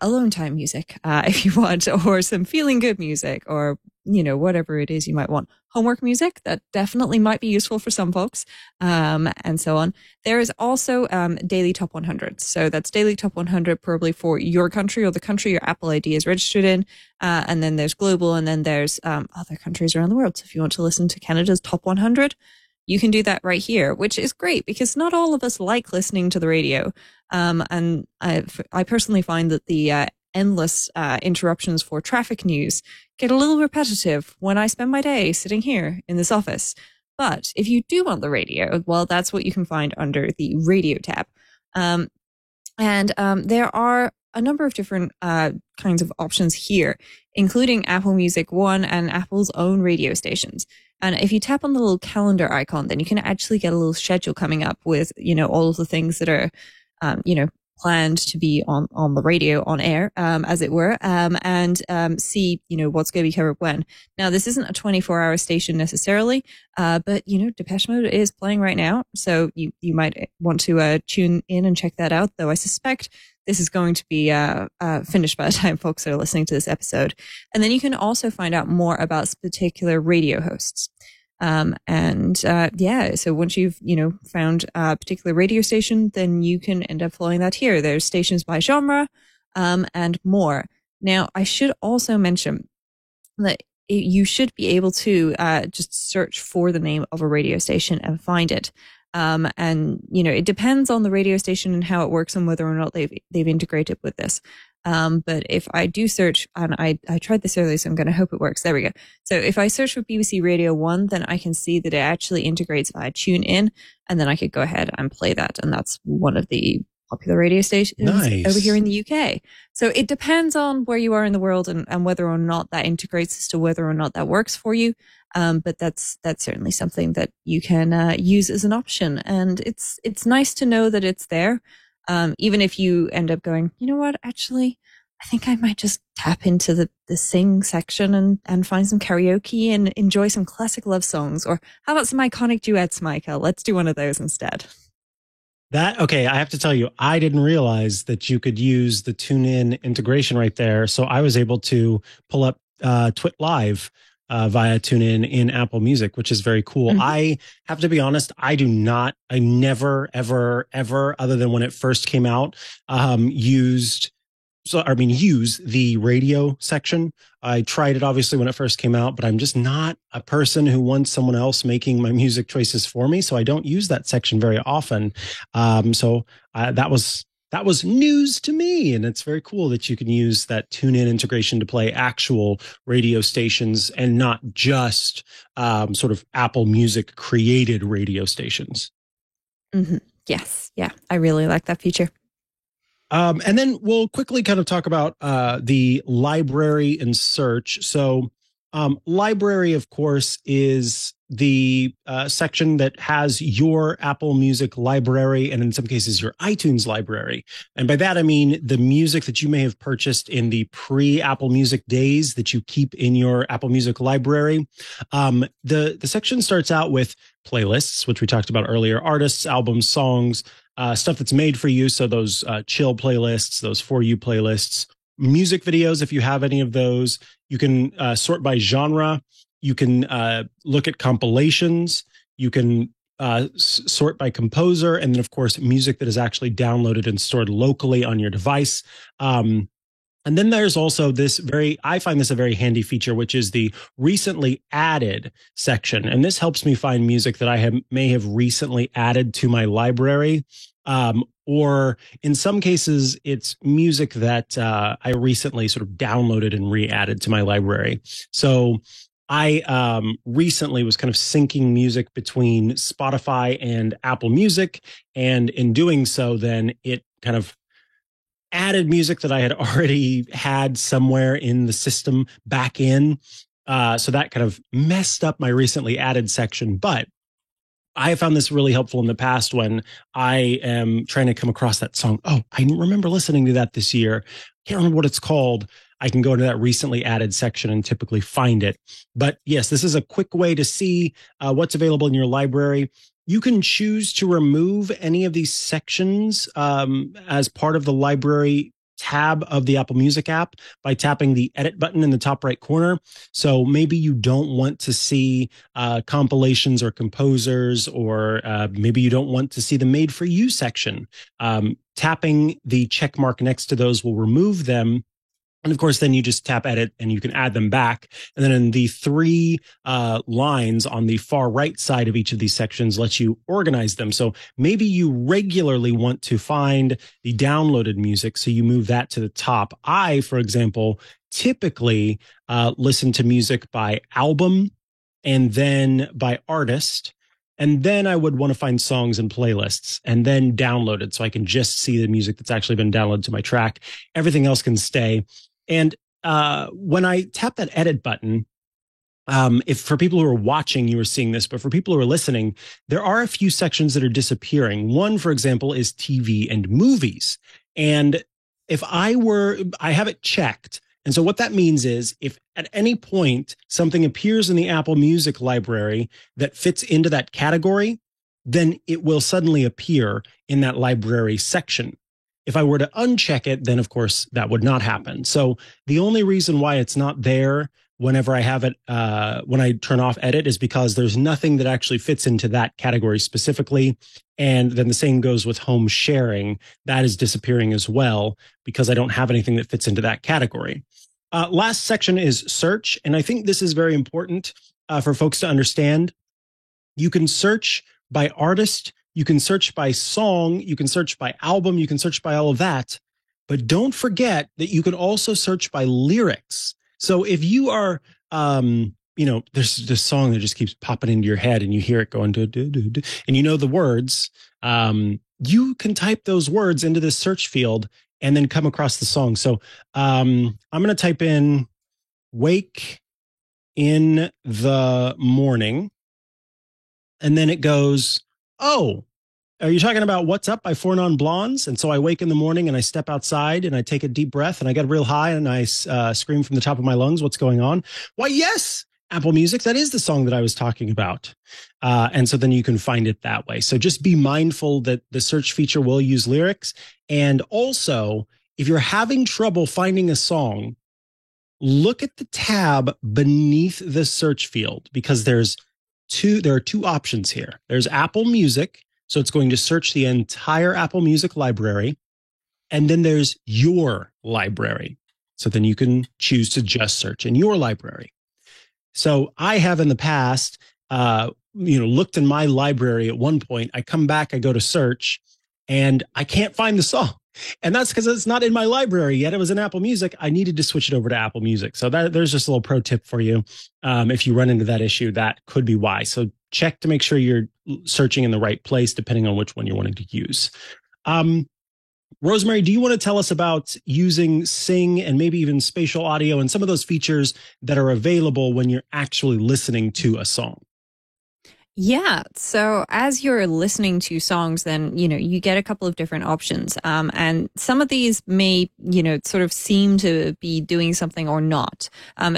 C: alone time music if you want, or some feeling good music, or whatever it is you might want. Homework music, that definitely might be useful for some folks, and so on. There is also daily top 100. So that's daily top 100 probably for your country or the country your Apple ID is registered in. And then there's global, and then there's other countries around the world. So if you want to listen to Canada's top 100, you can do that right here, which is great because not all of us like listening to the radio. And I personally find that the endless interruptions for traffic news get a little repetitive when I spend my day sitting here in this office. But if you do want the radio, well, that's what you can find under the radio tab. There are a number of different kinds of options here, including Apple Music One and Apple's own radio stations. And if you tap on the little calendar icon, then you can actually get a little schedule coming up with, all of the things that are, planned to be on the radio, on air, as it were, and see, what's going to be covered when. Now, this isn't a 24-hour station necessarily, but, Depeche Mode is playing right now. So you might want to tune in and check that out, though I suspect this is going to be finished by the time folks are listening to this episode. And then you can also find out more about particular radio hosts. So once you've, found a particular radio station, then you can end up following that here. There's stations by genre, and more. Now, I should also mention that you should be able to just search for the name of a radio station and find it. It depends on the radio station and how it works and whether or not they've integrated with this. But if I do search, and I tried this earlier, so I'm going to hope it works. There we go. So if I search for BBC Radio 1, then I can see that it actually integrates via TuneIn, and then I could go ahead and play that. And that's one of the popular radio stations over here in the UK. So it depends on where you are in the world and whether or not that integrates as to whether or not that works for you. But that's certainly something that you can use as an option. And it's nice to know that it's there. Even if you end up going, you know what, actually, I think I might just tap into the sing section and find some karaoke and enjoy some classic love songs. Or how about some iconic duets, Micah? Let's do one of those instead.
A: Okay, I have to tell you, I didn't realize that you could use the TuneIn integration right there. So I was able to pull up Twit Live via TuneIn in Apple Music, which is very cool. Mm-hmm. I have to be honest, I never, ever, ever, other than when it first came out, use the radio section. I tried it obviously when it first came out, but I'm just not a person who wants someone else making my music choices for me. So I don't use that section very often. That was news to me. And it's very cool that you can use that TuneIn integration to play actual radio stations and not just sort of Apple Music created radio stations.
C: Mm-hmm. Yes. Yeah. I really like that feature.
A: And then we'll quickly kind of talk about the library and search. So library, of course, is the section that has your Apple Music library and in some cases your iTunes library. And by that, I mean the music that you may have purchased in the pre-Apple Music days that you keep in your Apple Music library. The section starts out with playlists, which we talked about earlier, artists, albums, songs, stuff that's made for you. So those chill playlists, those for you playlists, music videos, if you have any of those. You can sort by genre. You can look at compilations. You can sort by composer. And then, of course, music that is actually downloaded and stored locally on your device. And then there's also I find this a very handy feature, which is the recently added section. And this helps me find music that I may have recently added to my library. Or in some cases, it's music that I recently sort of downloaded and re-added to my library. So I recently was kind of syncing music between Spotify and Apple Music. And in doing so, then it kind of added music that I had already had somewhere in the system back in. So that kind of messed up my recently added section. But I found this really helpful in the past when I am trying to come across that song. Oh, I remember listening to that this year. Can't remember what it's called. I can go into that recently added section and typically find it. But yes, this is a quick way to see what's available in your library. You can choose to remove any of these sections as part of the library tab of the Apple Music app by tapping the edit button in the top right corner. So maybe you don't want to see compilations or composers, or maybe you don't want to see the made for you section. Tapping the check mark next to those will remove them. And of course, then you just tap edit and you can add them back. And then in the three lines on the far right side of each of these sections lets you organize them. So maybe you regularly want to find the downloaded music, so you move that to the top. I, for example, typically listen to music by album and then by artist. And then I would want to find songs and playlists and then download it so I can just see the music that's actually been downloaded to my track. Everything else can stay. And when I tap that edit button, if for people who are watching, you are seeing this, but for people who are listening, there are a few sections that are disappearing. One, for example, is TV and movies. And if I have it checked. And so what that means is if at any point something appears in the Apple Music library that fits into that category, then it will suddenly appear in that library section. If I were to uncheck it, then of course that would not happen. So the only reason why it's not there whenever I have it, when I turn off edit, is because there's nothing that actually fits into that category specifically. And then the same goes with home sharing. That is disappearing as well because I don't have anything that fits into that category. Last section is search. And I think this is very important for folks to understand. You can search by artist. You can search by song, you can search by album, you can search by all of that. But don't forget that you can also search by lyrics. So if you are, there's this song that just keeps popping into your head and you hear it going, do, do, do, do, and you know the words, you can type those words into this search field and then come across the song. So I'm going to type in Wake in the Morning. And then it goes, oh, Are you talking about What's Up by Four Non Blondes? And so I wake in the morning and I step outside and I take a deep breath and I get real high and I scream from the top of my lungs, what's going on? Why, yes, Apple Music, that is the song that I was talking about. And so then you can find it that way. So just be mindful that the search feature will use lyrics. And also, if you're having trouble finding a song, look at the tab beneath the search field, because there are two options here. There's Apple Music. So it's going to search the entire Apple Music library. And then there's your library. So then you can choose to just search in your library. So I have in the past, looked in my library at one point. I come back, I go to search, and I can't find the song. And that's because it's not in my library yet. It was in Apple Music. I needed to switch it over to Apple Music. So there's just a little pro tip for you. If you run into that issue, that could be why. So check to make sure you're searching in the right place, depending on which one you're wanting to use. Rosemary, do you want to tell us about using Sing and maybe even spatial audio and some of those features that are available when you're actually listening to a song?
C: Yeah. So as you're listening to songs, then, you get a couple of different options. And some of these may, sort of seem to be doing something or not.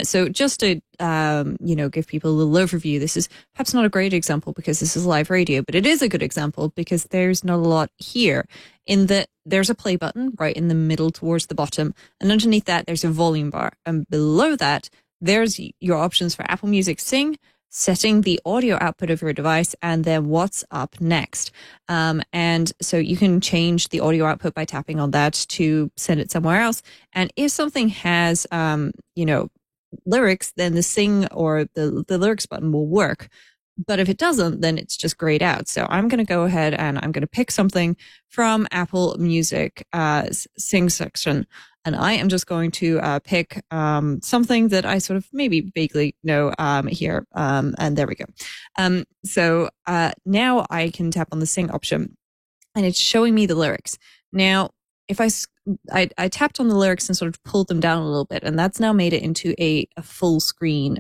C: So just to, give people a little overview, this is perhaps not a great example because this is live radio, but it is a good example because there's not a lot here in that there's a play button right in the middle towards the bottom. And underneath that, there's a volume bar. And below that, there's your options for Apple Music Sing, setting the audio output of your device, and then what's up next. And so you can change the audio output by tapping on that to send it somewhere else. And if something has, lyrics, then the Sing or the lyrics button will work. But if it doesn't, then it's just grayed out. So I'm going to go ahead and I'm going to pick something from Apple Music Sing section. And I am just going to pick something that I sort of maybe vaguely know here. And there we go. So now I can tap on the Sing option and it's showing me the lyrics. Now, if I tapped on the lyrics and sort of pulled them down a little bit, and that's now made it into a full screen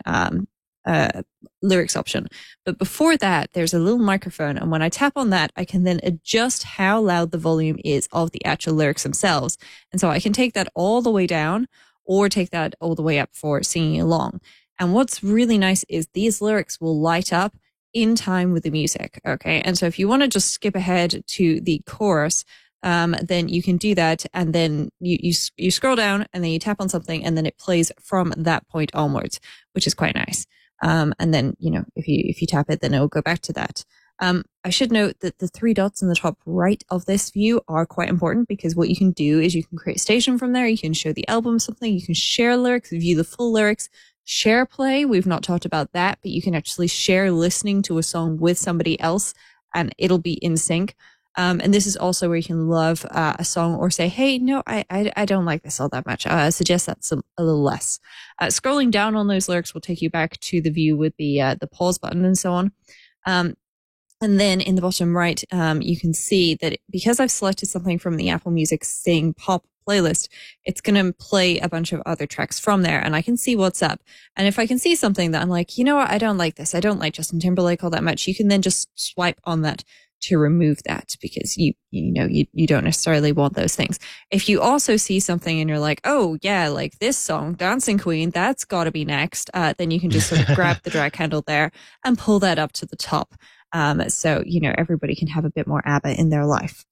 C: lyrics option. But before that, there's a little microphone. And when I tap on that, I can then adjust how loud the volume is of the actual lyrics themselves. And so I can take that all the way down or take that all the way up for singing along. And what's really nice is these lyrics will light up in time with the music. Okay. And so if you want to just skip ahead to the chorus, then you can do that. And then you scroll down and then you tap on something and then it plays from that point onwards, which is quite nice. And then, if you tap it, then it will go back to that. I should note that the three dots in the top right of this view are quite important because what you can do is you can create a station from there. You can show the album something. You can share lyrics, view the full lyrics, share play. We've not talked about that, but you can actually share listening to a song with somebody else and it'll be in sync. And this is also where you can love a song or say, hey, no, I don't like this all that much. I suggest that's a little less. Scrolling down on those lyrics will take you back to the view with the pause button and so on. And then in the bottom right, you can see that because I've selected something from the Apple Music Sing Pop playlist, it's going to play a bunch of other tracks from there and I can see what's up. And if I can see something that I'm like, you know what, I don't like this. I don't like Justin Timberlake all that much. You can then just swipe on that to remove that because you don't necessarily want those things. If you also see something and you're like, oh yeah, like this song, Dancing Queen, that's got to be next, then you can just sort of grab the drag handle there and pull that up to the top. So, everybody can have a bit more ABBA in their life.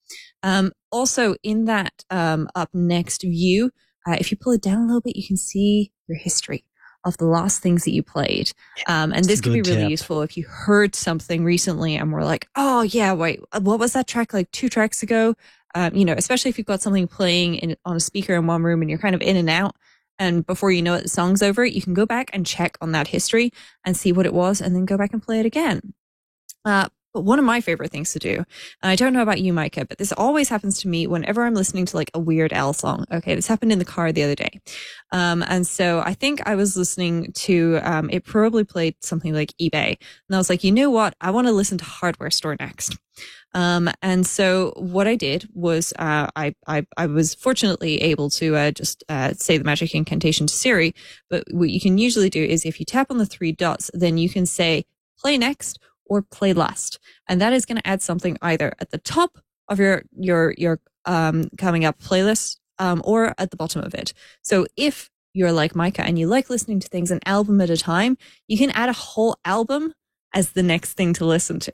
C: Also in that up next view, if you pull it down a little bit, you can see your history of the last things that you played. And this could be really useful if you heard something recently and were like, oh yeah, wait, what was that track like 2 tracks ago? Especially if you've got something playing on a speaker in one room and you're kind of in and out. And before you know it, the song's over, you can go back and check on that history and see what it was and then go back and play it again. But one of my favorite things to do, and I don't know about you, Micah, but this always happens to me whenever I'm listening to like a Weird Al song. Okay, this happened in the car the other day. And so I think I was listening to, it probably played something like eBay. And I was like, you know what? I want to listen to Hardware Store next. And so what I did was, I was fortunately able to, just, say the magic incantation to Siri. But what you can usually do is if you tap on the 3 dots, then you can say play next, or play last. And that is going to add something either at the top of your coming up playlist, or at the bottom of it. So if you're like Micah and you like listening to things an album at a time, you can add a whole album as the next thing to listen to,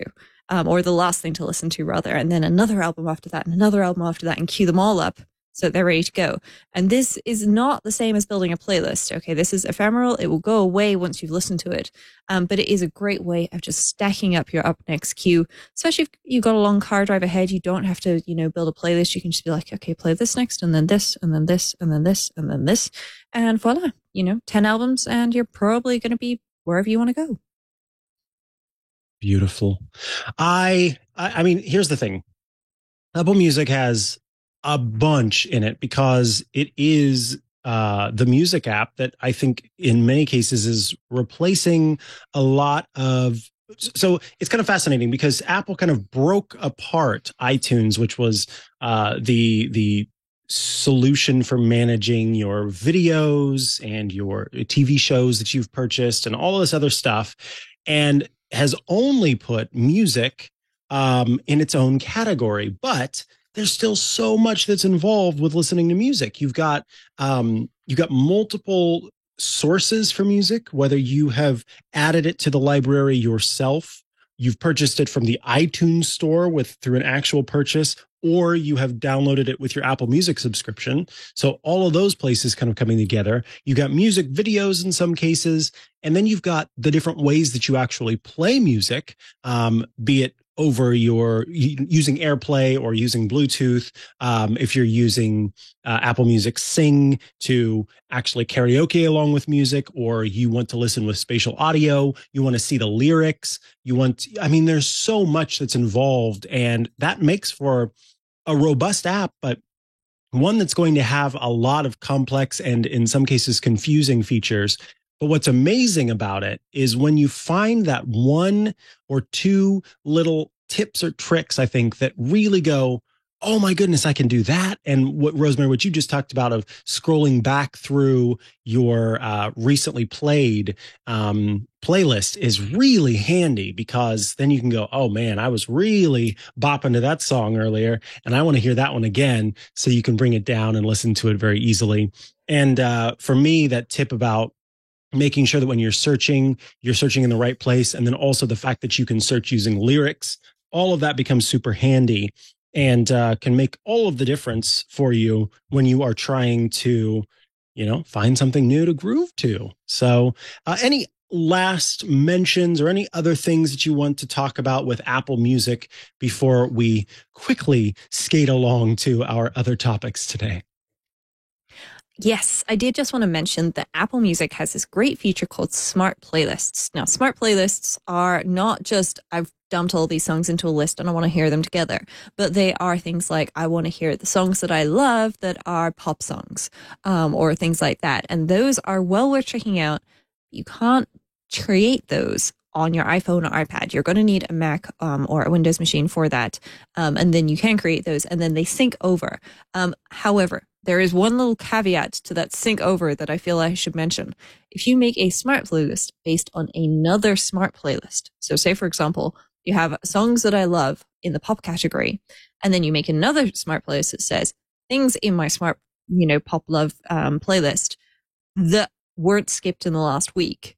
C: or the last thing to listen to rather, and then another album after that and another album after that, and queue them all up so they're ready to go. And this is not the same as building a playlist. Okay, this is ephemeral. It will go away once you've listened to it. But it is a great way of just stacking up your up next queue, especially if you've got a long car drive ahead. You don't have to, build a playlist. You can just be like, okay, play this next, and then this, and then this, and then this, and then this. And voila, 10 albums, and you're probably going to be wherever you want to go.
A: Beautiful. I mean, here's the thing. Apple Music has a bunch in it because it is the music app that I think in many cases is replacing a lot of. So it's kind of fascinating because Apple kind of broke apart iTunes, which was the solution for managing your videos and your TV shows that you've purchased and all of this other stuff, and has only put music in its own category. But there's still so much that's involved with listening to music. You've got multiple sources for music, whether you have added it to the library yourself, you've purchased it from the iTunes store through an actual purchase, or you have downloaded it with your Apple Music subscription. So all of those places kind of coming together. You got music videos in some cases, and then you've got the different ways that you actually play music, be it over using AirPlay or using Bluetooth. If you're using Apple Music Sing to actually karaoke along with music, or you want to listen with spatial audio, you want to see the lyrics, there's so much that's involved, and that makes for a robust app, but one that's going to have a lot of complex and in some cases confusing features. But what's amazing about it is when you find that one or two little tips or tricks, I think, that really go, oh my goodness, I can do that. And what, Rosemary, what you just talked about of scrolling back through your recently played playlist is really handy, because then you can go, oh man, I was really bopping to that song earlier and I want to hear that one again. So you can bring it down and listen to it very easily. And for me, that tip about making sure that when you're searching in the right place. And then also the fact that you can search using lyrics, all of that becomes super handy and can make all of the difference for you when you are trying to, find something new to groove to. So any last mentions or any other things that you want to talk about with Apple Music before we quickly skate along to our other topics today?
C: Yes, I did just want to mention that Apple Music has this great feature called Smart Playlists. Now, Smart Playlists are not just, I've dumped all these songs into a list and I want to hear them together, but they are things like, I want to hear the songs that I love that are pop songs, or things like that. And those are well worth checking out. You can't create those on your iPhone or iPad. You're going to need a Mac or a Windows machine for that. And then you can create those and then they sync over. However, there is one little caveat to that sync over that I feel I should mention. If you make a smart playlist based on another smart playlist, so say, for example, you have songs that I love in the pop category, and then you make another smart playlist that says things in my smart, pop love playlist that weren't skipped in the last week,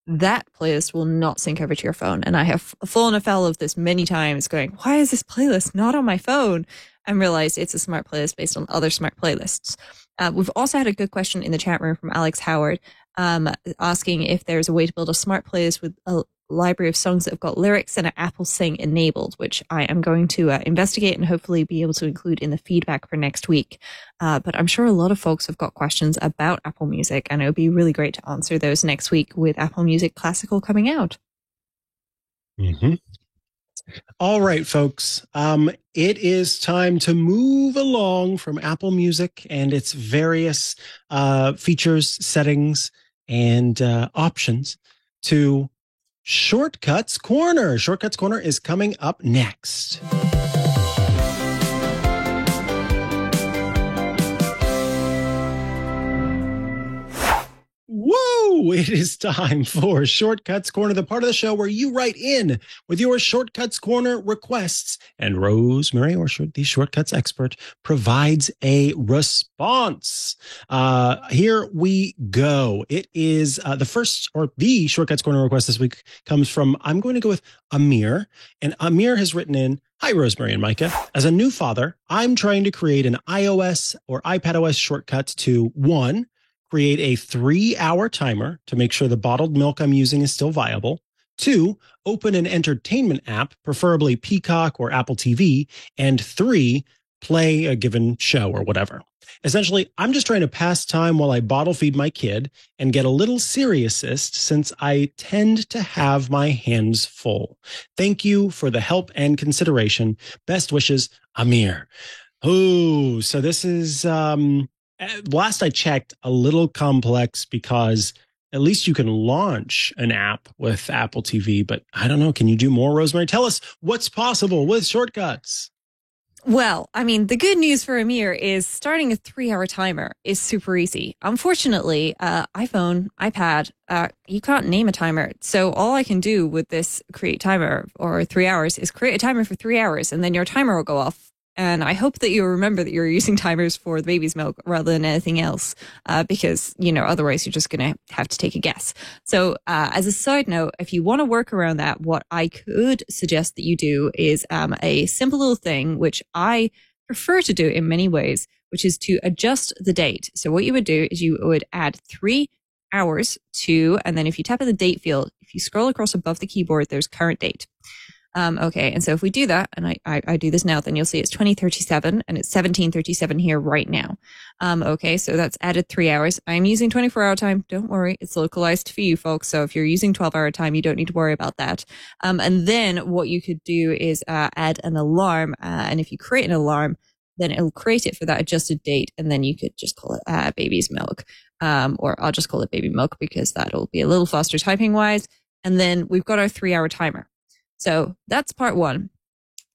C: that playlist will not sync over to your phone. And I have fallen afoul of this many times going, why is this playlist not on my phone? And realized it's a smart playlist based on other smart playlists. We've also had a good question in the chat room from Alex Howard, asking if there's a way to build a smart playlist with a library of songs that have got lyrics and an Apple Sing enabled, which I am going to investigate and hopefully be able to include in the feedback for next week. But I'm sure a lot of folks have got questions about Apple Music, and it would be really great to answer those next week with Apple Music Classical coming out.
A: Mm-hmm. All right, folks. It is time to move along from Apple Music and its various features, settings, and options to Shortcuts Corner. Shortcuts Corner is coming up next. Woo! Woo! It is time for Shortcuts Corner, the part of the show where you write in with your Shortcuts Corner requests, and Rosemary, or the Shortcuts expert, provides a response. Here we go. It is the Shortcuts Corner request this week comes from, I'm going to go with Amir, and Amir has written in, "Hi, Rosemary and Micah. As a new father, I'm trying to create an iOS or iPadOS shortcut to 1, create a 3-hour timer to make sure the bottled milk I'm using is still viable. 2, open an entertainment app, preferably Peacock or Apple TV. And 3, play a given show or whatever. Essentially, I'm just trying to pass time while I bottle feed my kid and get a little Siriassist since I tend to have my hands full. Thank you for the help and consideration. Best wishes, Amir." Oh, so this is, last I checked, a little complex because at least you can launch an app with Apple TV, but I don't know. Can you do more, Rosemary? Tell us what's possible with shortcuts.
C: Well, I mean, the good news for Amir is starting a 3-hour timer is super easy. Unfortunately, iPhone, iPad, you can't name a timer. So all I can do with this create timer or 3 hours is create a timer for 3 hours, and then your timer will go off. And I hope that you remember that you're using timers for the baby's milk rather than anything else, because, otherwise you're just going to have to take a guess. So as a side note, if you want to work around that, what I could suggest that you do is a simple little thing, which I prefer to do in many ways, which is to adjust the date. So what you would do is you would add 3 hours to, and then if you tap in the date field, if you scroll across above the keyboard, there's current date. Okay, and so if we do that, and I do this now, then you'll see it's 2037 and it's 1737 here right now. Okay, so that's added 3 hours. I'm using 24-hour time. Don't worry, it's localized for you folks. So if you're using 12-hour time, you don't need to worry about that. And then what you could do is add an alarm. And if you create an alarm, then it'll create it for that adjusted date. And then you could just call it baby's milk. Or I'll just call it baby milk because that'll be a little faster typing wise. And then we've got our 3-hour timer. So that's part 1.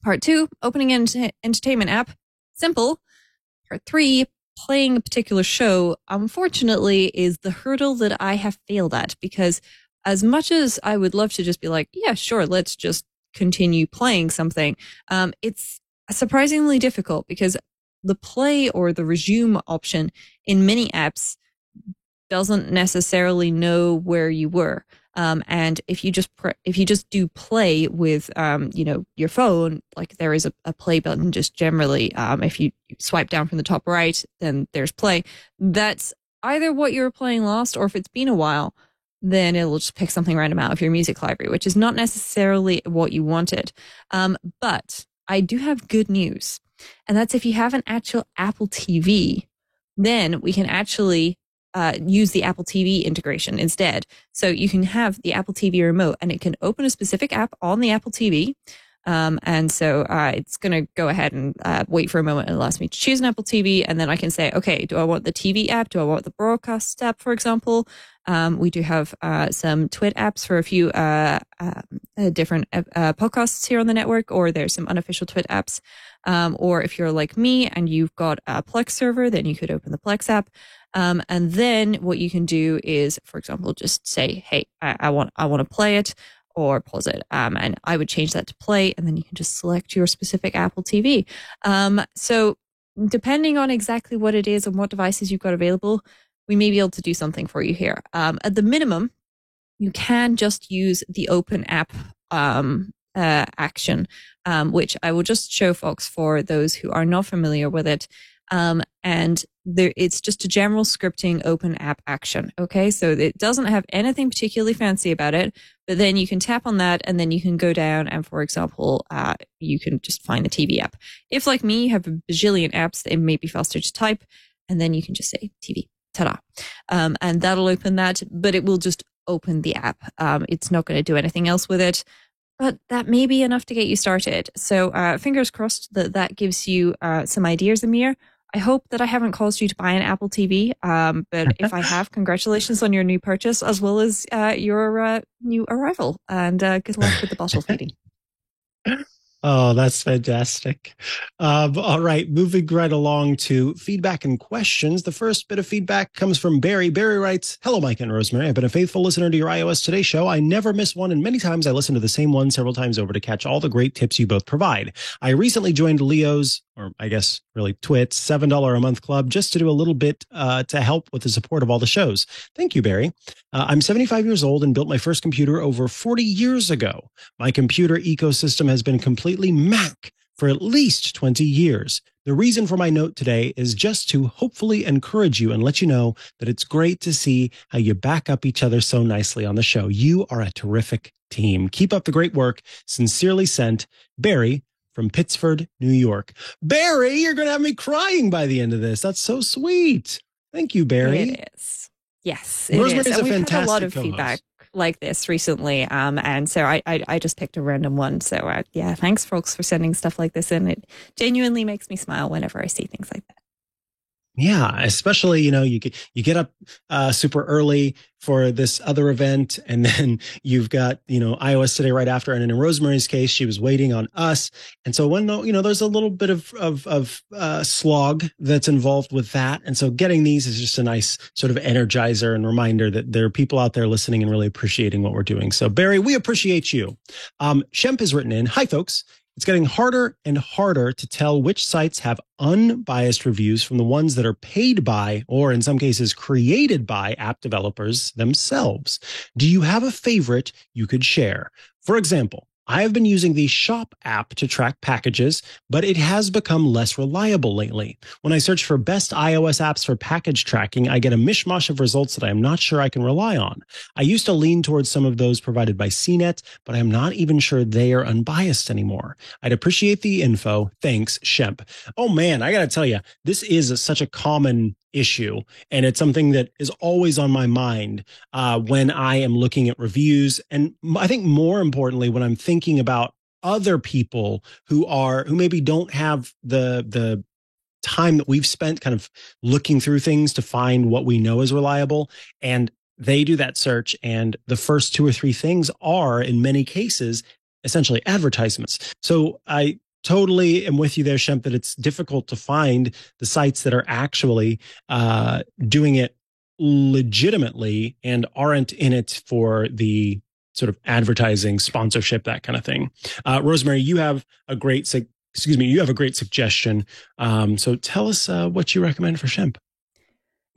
C: Part 2, opening an entertainment app. Simple. Part 3, playing a particular show, unfortunately, is the hurdle that I have failed at, because as much as I would love to just be like, yeah, sure, let's just continue playing something, it's surprisingly difficult because the play or the resume option in many apps doesn't necessarily know where you were. And if you just do play with, your phone, like there is a play button just generally. If you swipe down from the top right, then there's play. That's either what you were playing last, or if it's been a while, then it'll just pick something random out of your music library, which is not necessarily what you wanted. But I do have good news. And that's if you have an actual Apple TV, then we can actually use the Apple TV integration instead. So you can have the Apple TV remote and it can open a specific app on the Apple TV. And so it's going to go ahead and wait for a moment and allows me to choose an Apple TV. And then I can say, okay, do I want the TV app? Do I want the broadcast app, for example? We do have some Twit apps for a few different podcasts here on the network, or there's some unofficial Twit apps. Or if you're like me and you've got a Plex server, then you could open the Plex app. And then what you can do is, for example, just say, hey, I want to play it, or pause it. And I would change that to play, and then you can just select your specific Apple TV. So depending on exactly what it is and what devices you've got available, we may be able to do something for you here. At the minimum, you can just use the open app action, which I will just show folks for those who are not familiar with it. And it's just a general scripting open app action. Okay. So it doesn't have anything particularly fancy about it, but then you can tap on that and then you can go down and, for example, you can just find the TV app. If like me, you have a bajillion apps, it may be faster to type, and then you can just say TV, ta-da. And that'll open that, but it will just open the app. It's not going to do anything else with it. But that may be enough to get you started. So fingers crossed that gives you some ideas, Amir. I hope that I haven't caused you to buy an Apple TV. But if I have, congratulations on your new purchase, as well as your new arrival. And good luck with the bottle feeding.
A: Oh, that's fantastic. All right, moving right along to feedback and questions. The first bit of feedback comes from Barry. Barry writes, "Hello, Mike and Rosemary. I've been a faithful listener to your iOS Today show. I never miss one, and many times I listen to the same one several times over to catch all the great tips you both provide. I recently joined Leo's, or I guess really Twit's, $7 a month club just to do a little bit to help with the support of all the shows. Thank you, Barry. I'm 75 years old and built my first computer over 40 years ago. My computer ecosystem has been completely Mac for at least 20 years. The reason for my note today is just to hopefully encourage you and let you know that it's great to see how you back up each other so nicely on the show. You are a terrific team. Keep up the great work. Sincerely sent, Barry from Pittsford, New York." Barry, you're going to have me crying by the end of this. That's so sweet. Thank you, Barry.
C: It is. Yes, it
A: Rosemary's
C: is. And
A: a
C: we've had a lot
A: fantastic
C: of
A: co-host.
C: feedback like this recently. And so I just picked a random one. So yeah, thanks folks for sending stuff like this in. It genuinely makes me smile whenever I see things like that.
A: Yeah, especially, you get up super early for this other event, and then you've got, iOS Today right after. And in Rosemary's case, she was waiting on us. And so when, there's a little bit of slog that's involved with that. And so getting these is just a nice sort of energizer and reminder that there are people out there listening and really appreciating what we're doing. So Barry, we appreciate you. Shemp has written in, "Hi folks. It's getting harder and harder to tell which sites have unbiased reviews from the ones that are paid by, or in some cases created by, app developers themselves. Do you have a favorite you could share? For example, I have been using the Shop app to track packages, but it has become less reliable lately. When I search for best iOS apps for package tracking, I get a mishmash of results that I am not sure I can rely on. I used to lean towards some of those provided by CNET, but I'm not even sure they are unbiased anymore. I'd appreciate the info. Thanks, Shemp." Oh man, I got to tell you, this is such a common issue, and it's something that is always on my mind when I am looking at reviews, and I think more importantly when I'm thinking about other people who maybe don't have the time that we've spent kind of looking through things to find what we know is reliable, and they do that search, and the first two or three things are in many cases essentially advertisements. So I totally am with you there, Shemp, that it's difficult to find the sites that are actually doing it legitimately and aren't in it for the sort of advertising, sponsorship, that kind of thing. Rosemary, you have a great suggestion. So tell us what you recommend for Shemp.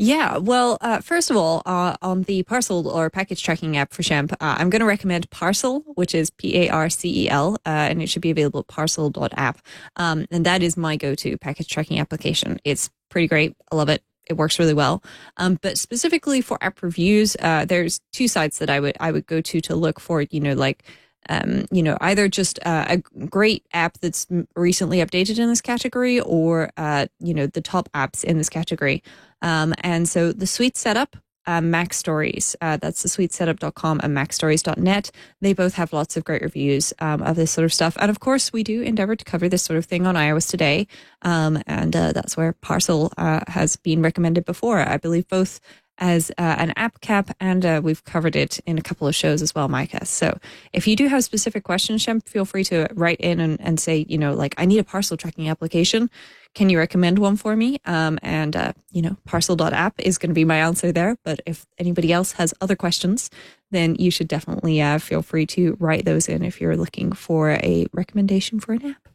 C: Yeah, well, first of all, on the parcel or package tracking app for Shemp, I'm going to recommend Parcel, which is Parcel, and it should be available at parcel.app. And that is my go-to package tracking application. It's pretty great. I love it. It works really well. But specifically for app reviews, there's two sites that I would go to look for, either just a great app that's recently updated in this category, or, the top apps in this category. And so the Suite Setup, Mac Stories, that's the suitesetup.com and macstories.net. They both have lots of great reviews of this sort of stuff. And of course, we do endeavor to cover this sort of thing on iOS Today. And that's where Parcel has been recommended before. I believe both as an app cap, and we've covered it in a couple of shows as well, Micah. So if you do have specific questions, Shemp, feel free to write in and say, I need a parcel tracking application. Can you recommend one for me? Parcel.app is going to be my answer there. But if anybody else has other questions, then you should definitely feel free to write those in if you're looking for a recommendation for an app.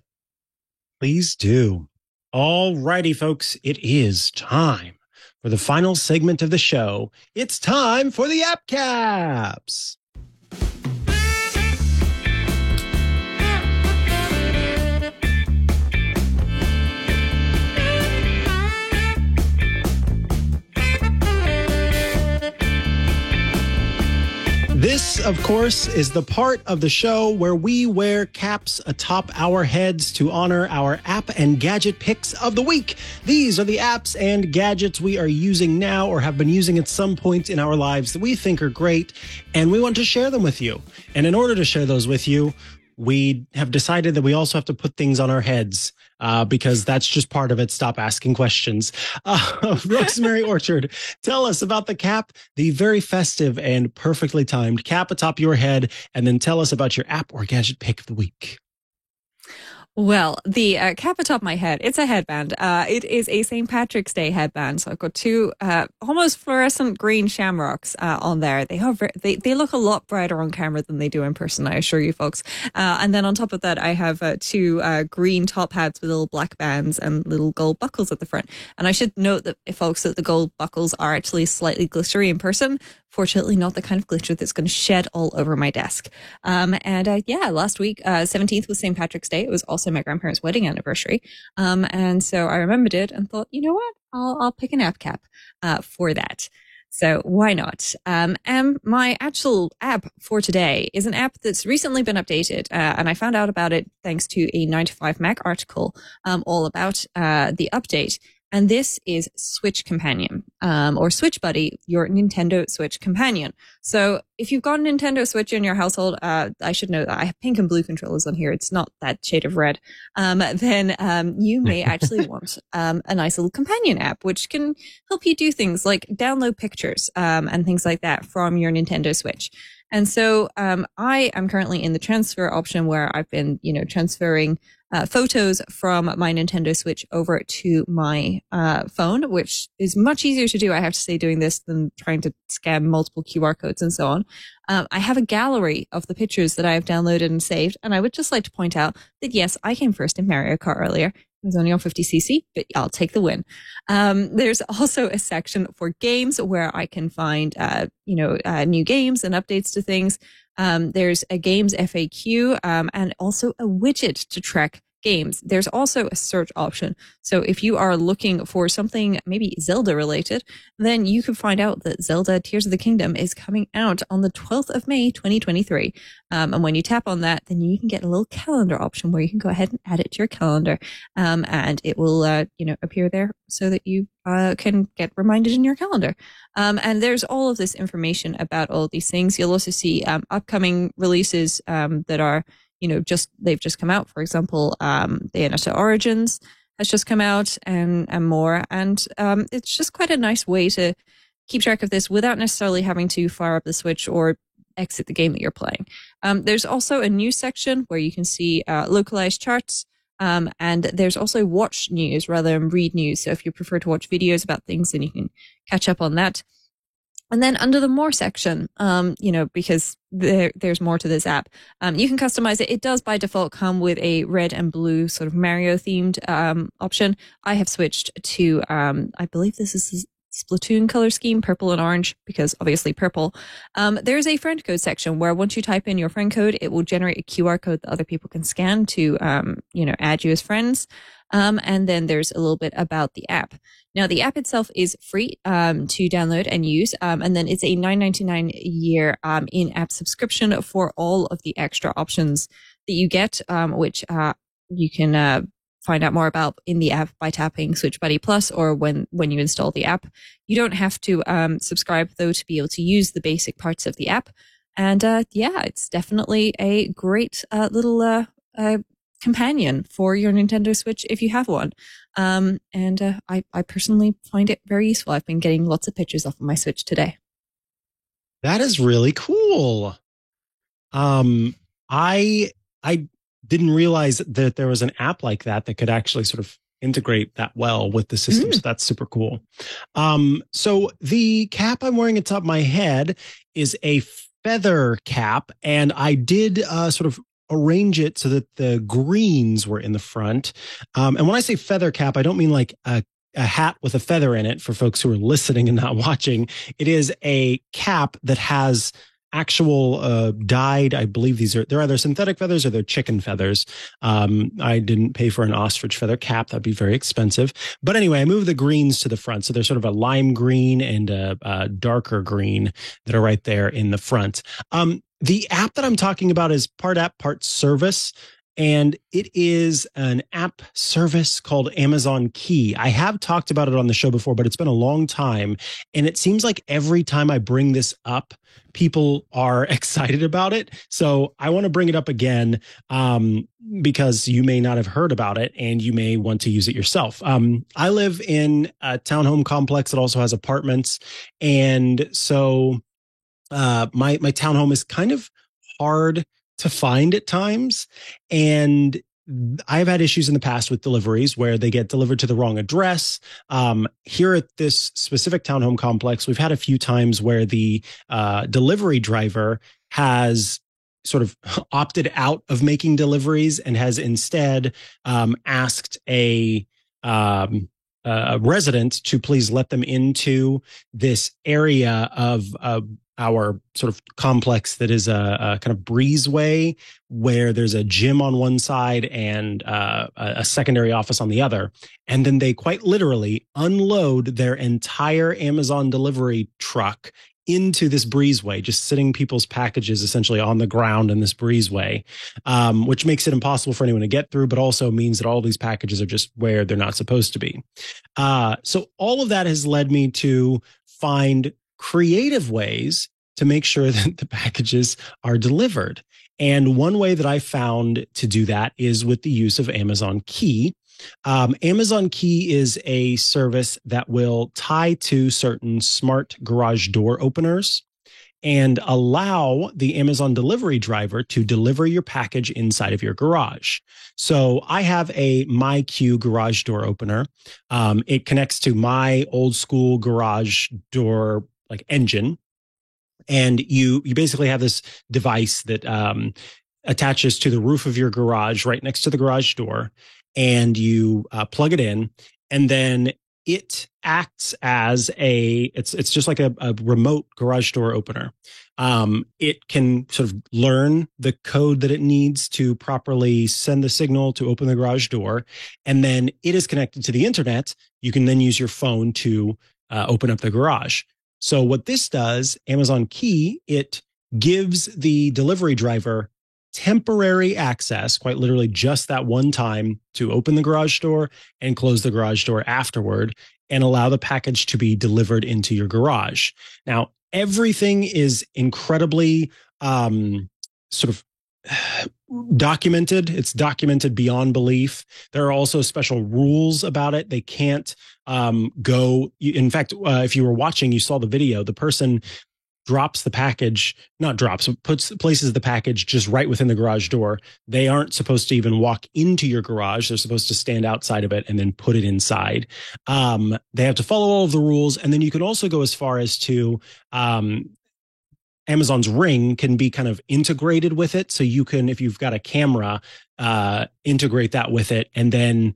A: Please do. All righty, folks. It is time for the final segment of the show. It's time for the App Caps. This, of course, is the part of the show where we wear caps atop our heads to honor our app and gadget picks of the week. These are the apps and gadgets we are using now or have been using at some point in our lives that we think are great, and we want to share them with you. And in order to share those with you, we have decided that we also have to put things on our heads because that's just part of it. Stop asking questions. Rosemary Orchard, tell us about the cap, the very festive and perfectly timed cap atop your head, and then tell us about your app or gadget pick of the week.
C: Well, the cap atop my head, it's a headband. It is a St. Patrick's Day headband. So I've got two almost fluorescent green shamrocks on there. They look a lot brighter on camera than they do in person, I assure you folks. And then on top of that, I have two green top hats with little black bands and little gold buckles at the front. And I should note that, folks, that the gold buckles are actually slightly glittery in person. Fortunately, not the kind of glitter that's going to shed all over my desk. Yeah, last week, 17th was St. Patrick's Day. It was also my grandparents' wedding anniversary. And so I remembered it and thought, you know what? I'll pick an app cap for that. So why not? And my actual app for today is an app that's recently been updated. And I found out about it thanks to a 9to5Mac article all about the update. And this is Switch Companion, or Switch Buddy, your Nintendo Switch companion. So if you've got a Nintendo Switch in your household, I should know that I have pink and blue controllers on here. It's not that shade of red. Then you may actually want a nice little companion app, which can help you do things like download pictures and things like that from your Nintendo Switch. And so I am currently in the transfer option where I've been, transferring photos from my Nintendo Switch over to my phone, which is much easier to do, I have to say, doing this than trying to scan multiple QR codes and so on. I have a gallery of the pictures that I have downloaded and saved, and I would just like to point out that, yes, I came first in Mario Kart earlier. It was only on 50cc, but I'll take the win. There's also a section for games where I can find, new games and updates to things. There's a games FAQ, and also a widget to track games. There's also a search option. So if you are looking for something maybe Zelda related, then you can find out that Zelda Tears of the Kingdom is coming out on the 12th of May, 2023. And when you tap on that, then you can get a little calendar option where you can go ahead and add it to your calendar. And it will, appear there so that you can get reminded in your calendar. And there's all of this information about all of these things. You'll also see upcoming releases that are, they've just come out. For example, Bayonetta Origins has just come out and more. And it's just quite a nice way to keep track of this without necessarily having to fire up the Switch or exit the game that you're playing. There's also a news section where you can see localized charts. And there's also watch news rather than read news. So if you prefer to watch videos about things, then you can catch up on that. And then under the more section, because there's more to this app, you can customize it. It does by default come with a red and blue sort of Mario themed option. I have switched to, I believe this is Splatoon color scheme, purple and orange, because obviously purple. There's a friend code section where once you type in your friend code, it will generate a QR code that other people can scan to, add you as friends. And then there's a little bit about the app. Now, the app itself is free to download and use. And then it's a $9.99 a year in-app subscription for all of the extra options that you get, which you can find out more about in the app by tapping Switch Buddy Plus or when you install the app. You don't have to subscribe, though, to be able to use the basic parts of the app. And it's definitely a great little companion for your Nintendo Switch if you have one. I personally find it very useful. I've been getting lots of pictures off of my Switch today.
A: That is really cool. I didn't realize that there was an app like that could actually sort of integrate that well with the system. So that's super cool. So the cap I'm wearing atop my head is a feather cap, and I did sort of arrange it so that the greens were in the front. And when I say feather cap, I don't mean like a hat with a feather in it for folks who are listening and not watching. It is a cap that has actual dyed, I believe they're either synthetic feathers or they're chicken feathers. I didn't pay for an ostrich feather cap. That'd be very expensive. But anyway, I moved the greens to the front. So there's sort of a lime green and a darker green that are right there in the front. The app that I'm talking about is part app, part service. And it is an app service called Amazon Key. I have talked about it on the show before, but it's been a long time. And it seems like every time I bring this up, people are excited about it. So I want to bring it up again because you may not have heard about it and you may want to use it yourself. I live in a townhome complex that also has apartments. And so my townhome is kind of hard to find at times. And I've had issues in the past with deliveries where they get delivered to the wrong address. Here at this specific townhome complex, we've had a few times where the delivery driver has sort of opted out of making deliveries and has instead asked a resident to please let them into this area of our sort of complex that is a kind of breezeway where there's a gym on one side and a secondary office on the other. And then they quite literally unload their entire Amazon delivery truck into this breezeway, just sitting people's packages essentially on the ground in this breezeway, which makes it impossible for anyone to get through, but also means that all these packages are just where they're not supposed to be. So all of that has led me to find creative ways to make sure that the packages are delivered. And one way that I found to do that is with the use of Amazon Key. Amazon Key is a service that will tie to certain smart garage door openers and allow the Amazon delivery driver to deliver your package inside of your garage. So I have a MyQ garage door opener. It connects to my old school garage door like engine. And you basically have this device that attaches to the roof of your garage right next to the garage door. And you plug it in, and then it acts as it's just like a remote garage door opener. It can sort of learn the code that it needs to properly send the signal to open the garage door. And then it is connected to the internet. You can then use your phone to open up the garage. So what this does, Amazon Key, it gives the delivery driver temporary access, quite literally just that one time, to open the garage door and close the garage door afterward and allow the package to be delivered into your garage. Now, everything is incredibly sort of documented. It's documented beyond belief. There are also special rules about it. They can't go. In fact, if you were watching, you saw the video, the person drops the package, not drops, places the package just right within the garage door. They aren't supposed to even walk into your garage. They're supposed to stand outside of it and then put it inside. They have to follow all of the rules. And then you can also go as far as to Amazon's Ring can be kind of integrated with it. So you can, if you've got a camera, integrate that with it, and then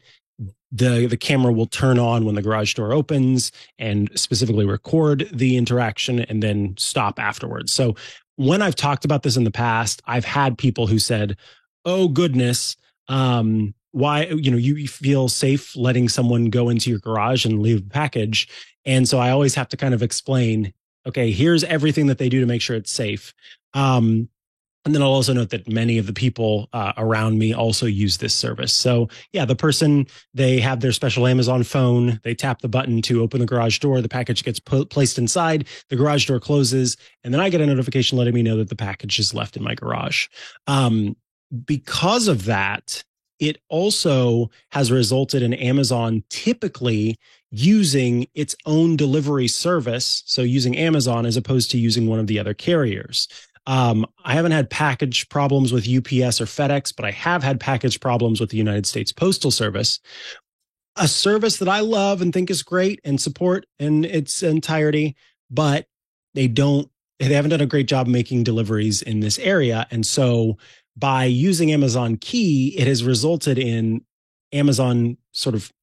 A: the camera will turn on when the garage door opens and specifically record the interaction and then stop afterwards. So when I've talked about this in the past, I've had people who said, oh goodness, why, you feel safe letting someone go into your garage and leave a package. And so I always have to kind of explain, okay, here's everything that they do to make sure it's safe. And then I'll also note that many of the people around me also use this service. So yeah, the person, they have their special Amazon phone, they tap the button to open the garage door, the package gets placed inside, the garage door closes, and then I get a notification letting me know that the package is left in my garage. Because of that, it also has resulted in Amazon typically using its own delivery service. So using Amazon as opposed to using one of the other carriers. I haven't had package problems with UPS or FedEx, but I have had package problems with the United States Postal Service, a service that I love and think is great and support in its entirety, but they haven't done a great job making deliveries in this area. And so by using Amazon Key, it has resulted in Amazon sort of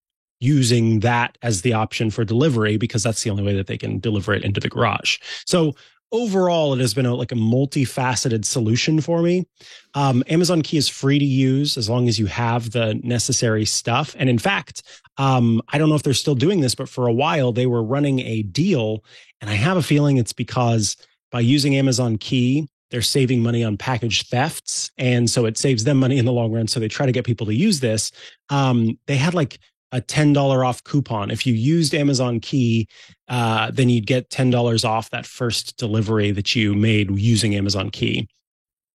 A: using that as the option for delivery because that's the only way that they can deliver it into the garage. So overall, it has been a multifaceted solution for me. Amazon Key is free to use as long as you have the necessary stuff. And in fact, I don't know if they're still doing this, but for a while they were running a deal. And I have a feeling it's because by using Amazon Key, they're saving money on package thefts. And so it saves them money in the long run. So they try to get people to use this. They had like a $10 off coupon. If you used Amazon Key, then you'd get $10 off that first delivery that you made using Amazon Key.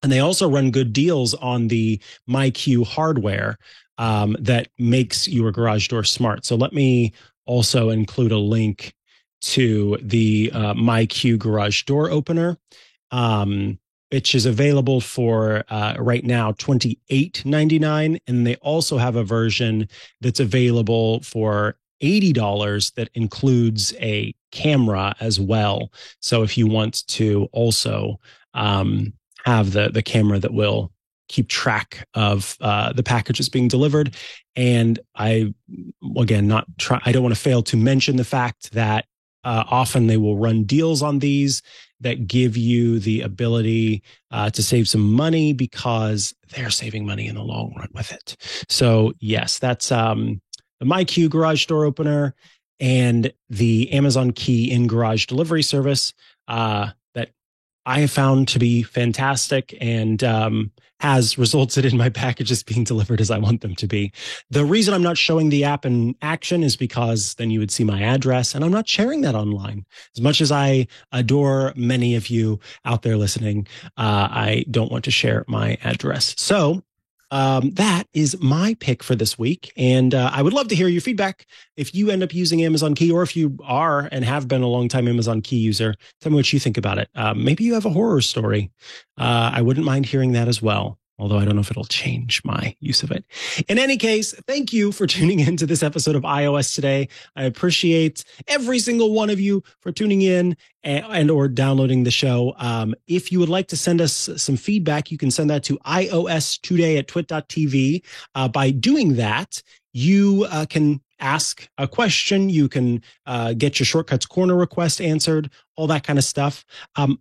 A: And they also run good deals on the MyQ hardware that makes your garage door smart. So let me also include a link to the MyQ garage door opener. which is available for right now $28.99, and they also have a version that's available for $80 that includes a camera as well. So if you want to also have the camera that will keep track of the packages being delivered. And I don't want to fail to mention the fact that often they will run deals on these that give you the ability to save some money because they're saving money in the long run with it. So yes, that's the MyQ garage door opener and the Amazon Key in garage delivery service that I have found to be fantastic and has resulted in my packages being delivered as I want them to be. The reason I'm not showing the app in action is because then you would see my address, and I'm not sharing that online. As much as I adore many of you out there listening, I don't want to share my address. So that is my pick for this week. And I would love to hear your feedback. If you end up using Amazon Key, or if you are and have been a long time Amazon Key user, tell me what you think about it. Maybe you have a horror story. I wouldn't mind hearing that as well. Although I don't know if it'll change my use of it. In any case, thank you for tuning in to this episode of iOS Today. I appreciate every single one of you for tuning in and or downloading the show. If you would like to send us some feedback, you can send that to iostoday@twit.tv. By doing that, you can ask a question. You can get your Shortcuts Corner request answered, all that kind of stuff.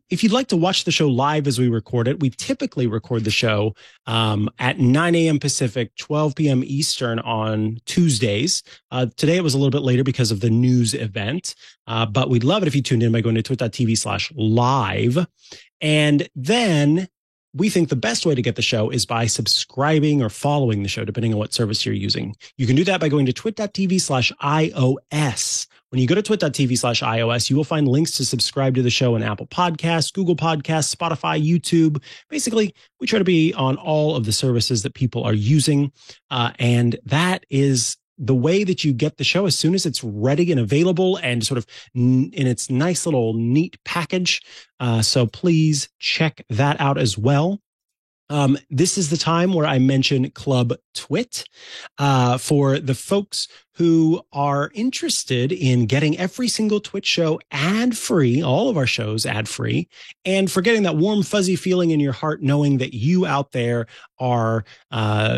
A: If you'd like to watch the show live as we record it, we typically record the show at 9 a.m. Pacific, 12 p.m. Eastern on Tuesdays. Today it was a little bit later because of the news event, but we'd love it if you tuned in by going to twit.tv/live. And then we think the best way to get the show is by subscribing or following the show, depending on what service you're using. You can do that by going to twit.tv/iOS. When you go to twit.tv/iOS, you will find links to subscribe to the show in Apple Podcasts, Google Podcasts, Spotify, YouTube. Basically, we try to be on all of the services that people are using. And that is the way that you get the show as soon as it's ready and available and sort of in its nice little neat package. So please check that out as well. This is the time where I mention Club Twit for the folks who are interested in getting every single Twit show ad-free, all of our shows ad-free, and for getting that warm, fuzzy feeling in your heart knowing that you out there are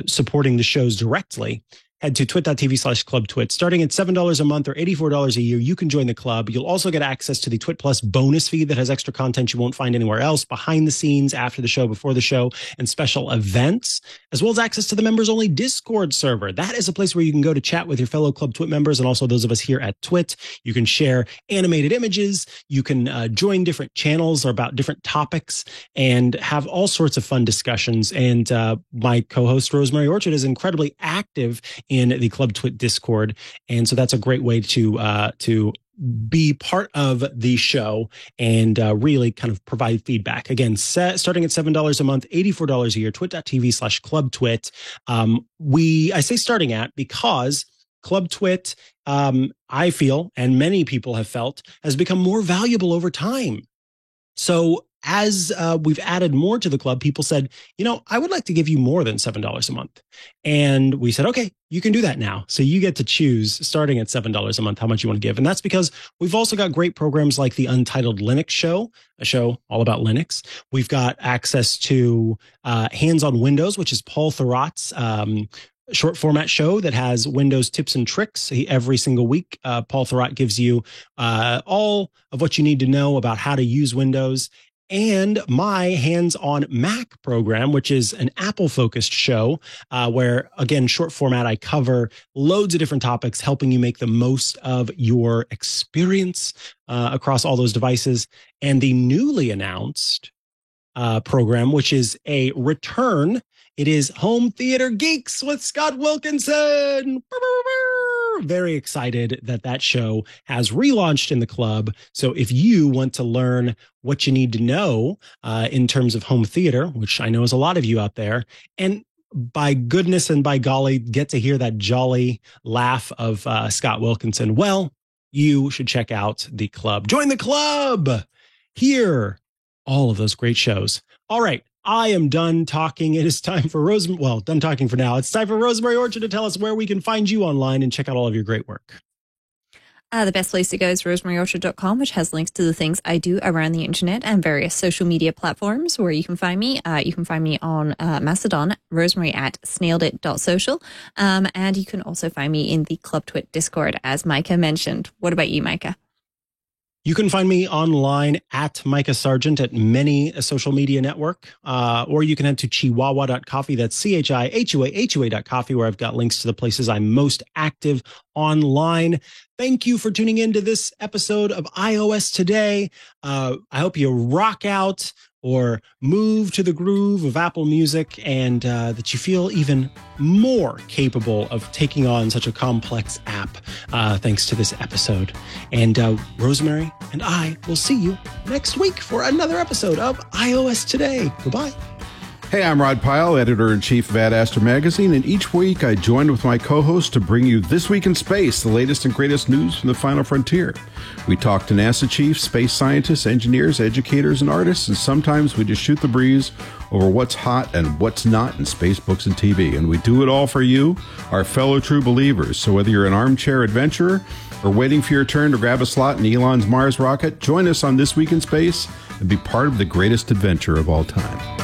A: supporting the shows directly. Head to twit.tv/clubtwit. Starting at $7 a month or $84 a year, you can join the club. You'll also get access to the Twit Plus bonus feed that has extra content you won't find anywhere else, behind the scenes, after the show, before the show, and special events, as well as access to the members-only Discord server. That is a place where you can go to chat with your fellow Club Twit members and also those of us here at Twit. You can share animated images. You can join different channels about different topics and have all sorts of fun discussions. And my co-host, Rosemary Orchard, is incredibly active in the Club Twit Discord. And so that's a great way to be part of the show and really kind of provide feedback. Again, starting at $7 a month, $84 a year, twit.tv/clubtwit. I say starting at because Club Twit, I feel, and many people have felt, has become more valuable over time. So as we've added more to the club, people said, I would like to give you more than $7 a month. And we said, okay, you can do that now. So you get to choose, starting at $7 a month, how much you want to give. And that's because we've also got great programs like the Untitled Linux Show, a show all about Linux. We've got access to Hands on Windows, which is Paul Thurrott's short format show that has Windows tips and tricks. Every single week, Paul Thurrott gives you all of what you need to know about how to use Windows. And my Hands on Mac program, which is an Apple-focused show where, again, short format, I cover loads of different topics, helping you make the most of your experience across all those devices. And the newly announced program, which is a return. It is Home Theater Geeks with Scott Wilkinson. Very excited that show has relaunched in the club. So if you want to learn what you need to know in terms of home theater, which I know is a lot of you out there, and by goodness and by golly, get to hear that jolly laugh of Scott Wilkinson, well, you should check out the club. Join the club here all of those great shows. All right. I am done talking. It is time for done talking for now. It's time for Rosemary Orchard to tell us where we can find you online and check out all of your great work.
C: The best place to go is rosemaryorchard.com, which has links to the things I do around the internet and various social media platforms where you can find me. You can find me on Mastodon, rosemary@snailedit.social. And you can also find me in the Club Twit Discord, as Micah mentioned. What about you, Micah?
A: You can find me online at Micah Sargent at many social media network, or you can head to chihuahua.coffee. That's CHIHUA.coffee, where I've got links to the places I'm most active online. Thank you for tuning in to this episode of iOS Today. I hope you rock out or move to the groove of Apple Music, and that you feel even more capable of taking on such a complex app thanks to this episode. And Rosemary and I will see you next week for another episode of iOS Today. Goodbye.
D: Hey, I'm Rod Pyle, Editor-in-Chief of Ad Astra Magazine, and each week I join with my co-host to bring you This Week in Space, the latest and greatest news from the final frontier. We talk to NASA chiefs, space scientists, engineers, educators, and artists, and sometimes we just shoot the breeze over what's hot and what's not in space, books, and TV. And we do it all for you, our fellow true believers. So whether you're an armchair adventurer or waiting for your turn to grab a slot in Elon's Mars rocket, join us on This Week in Space and be part of the greatest adventure of all time.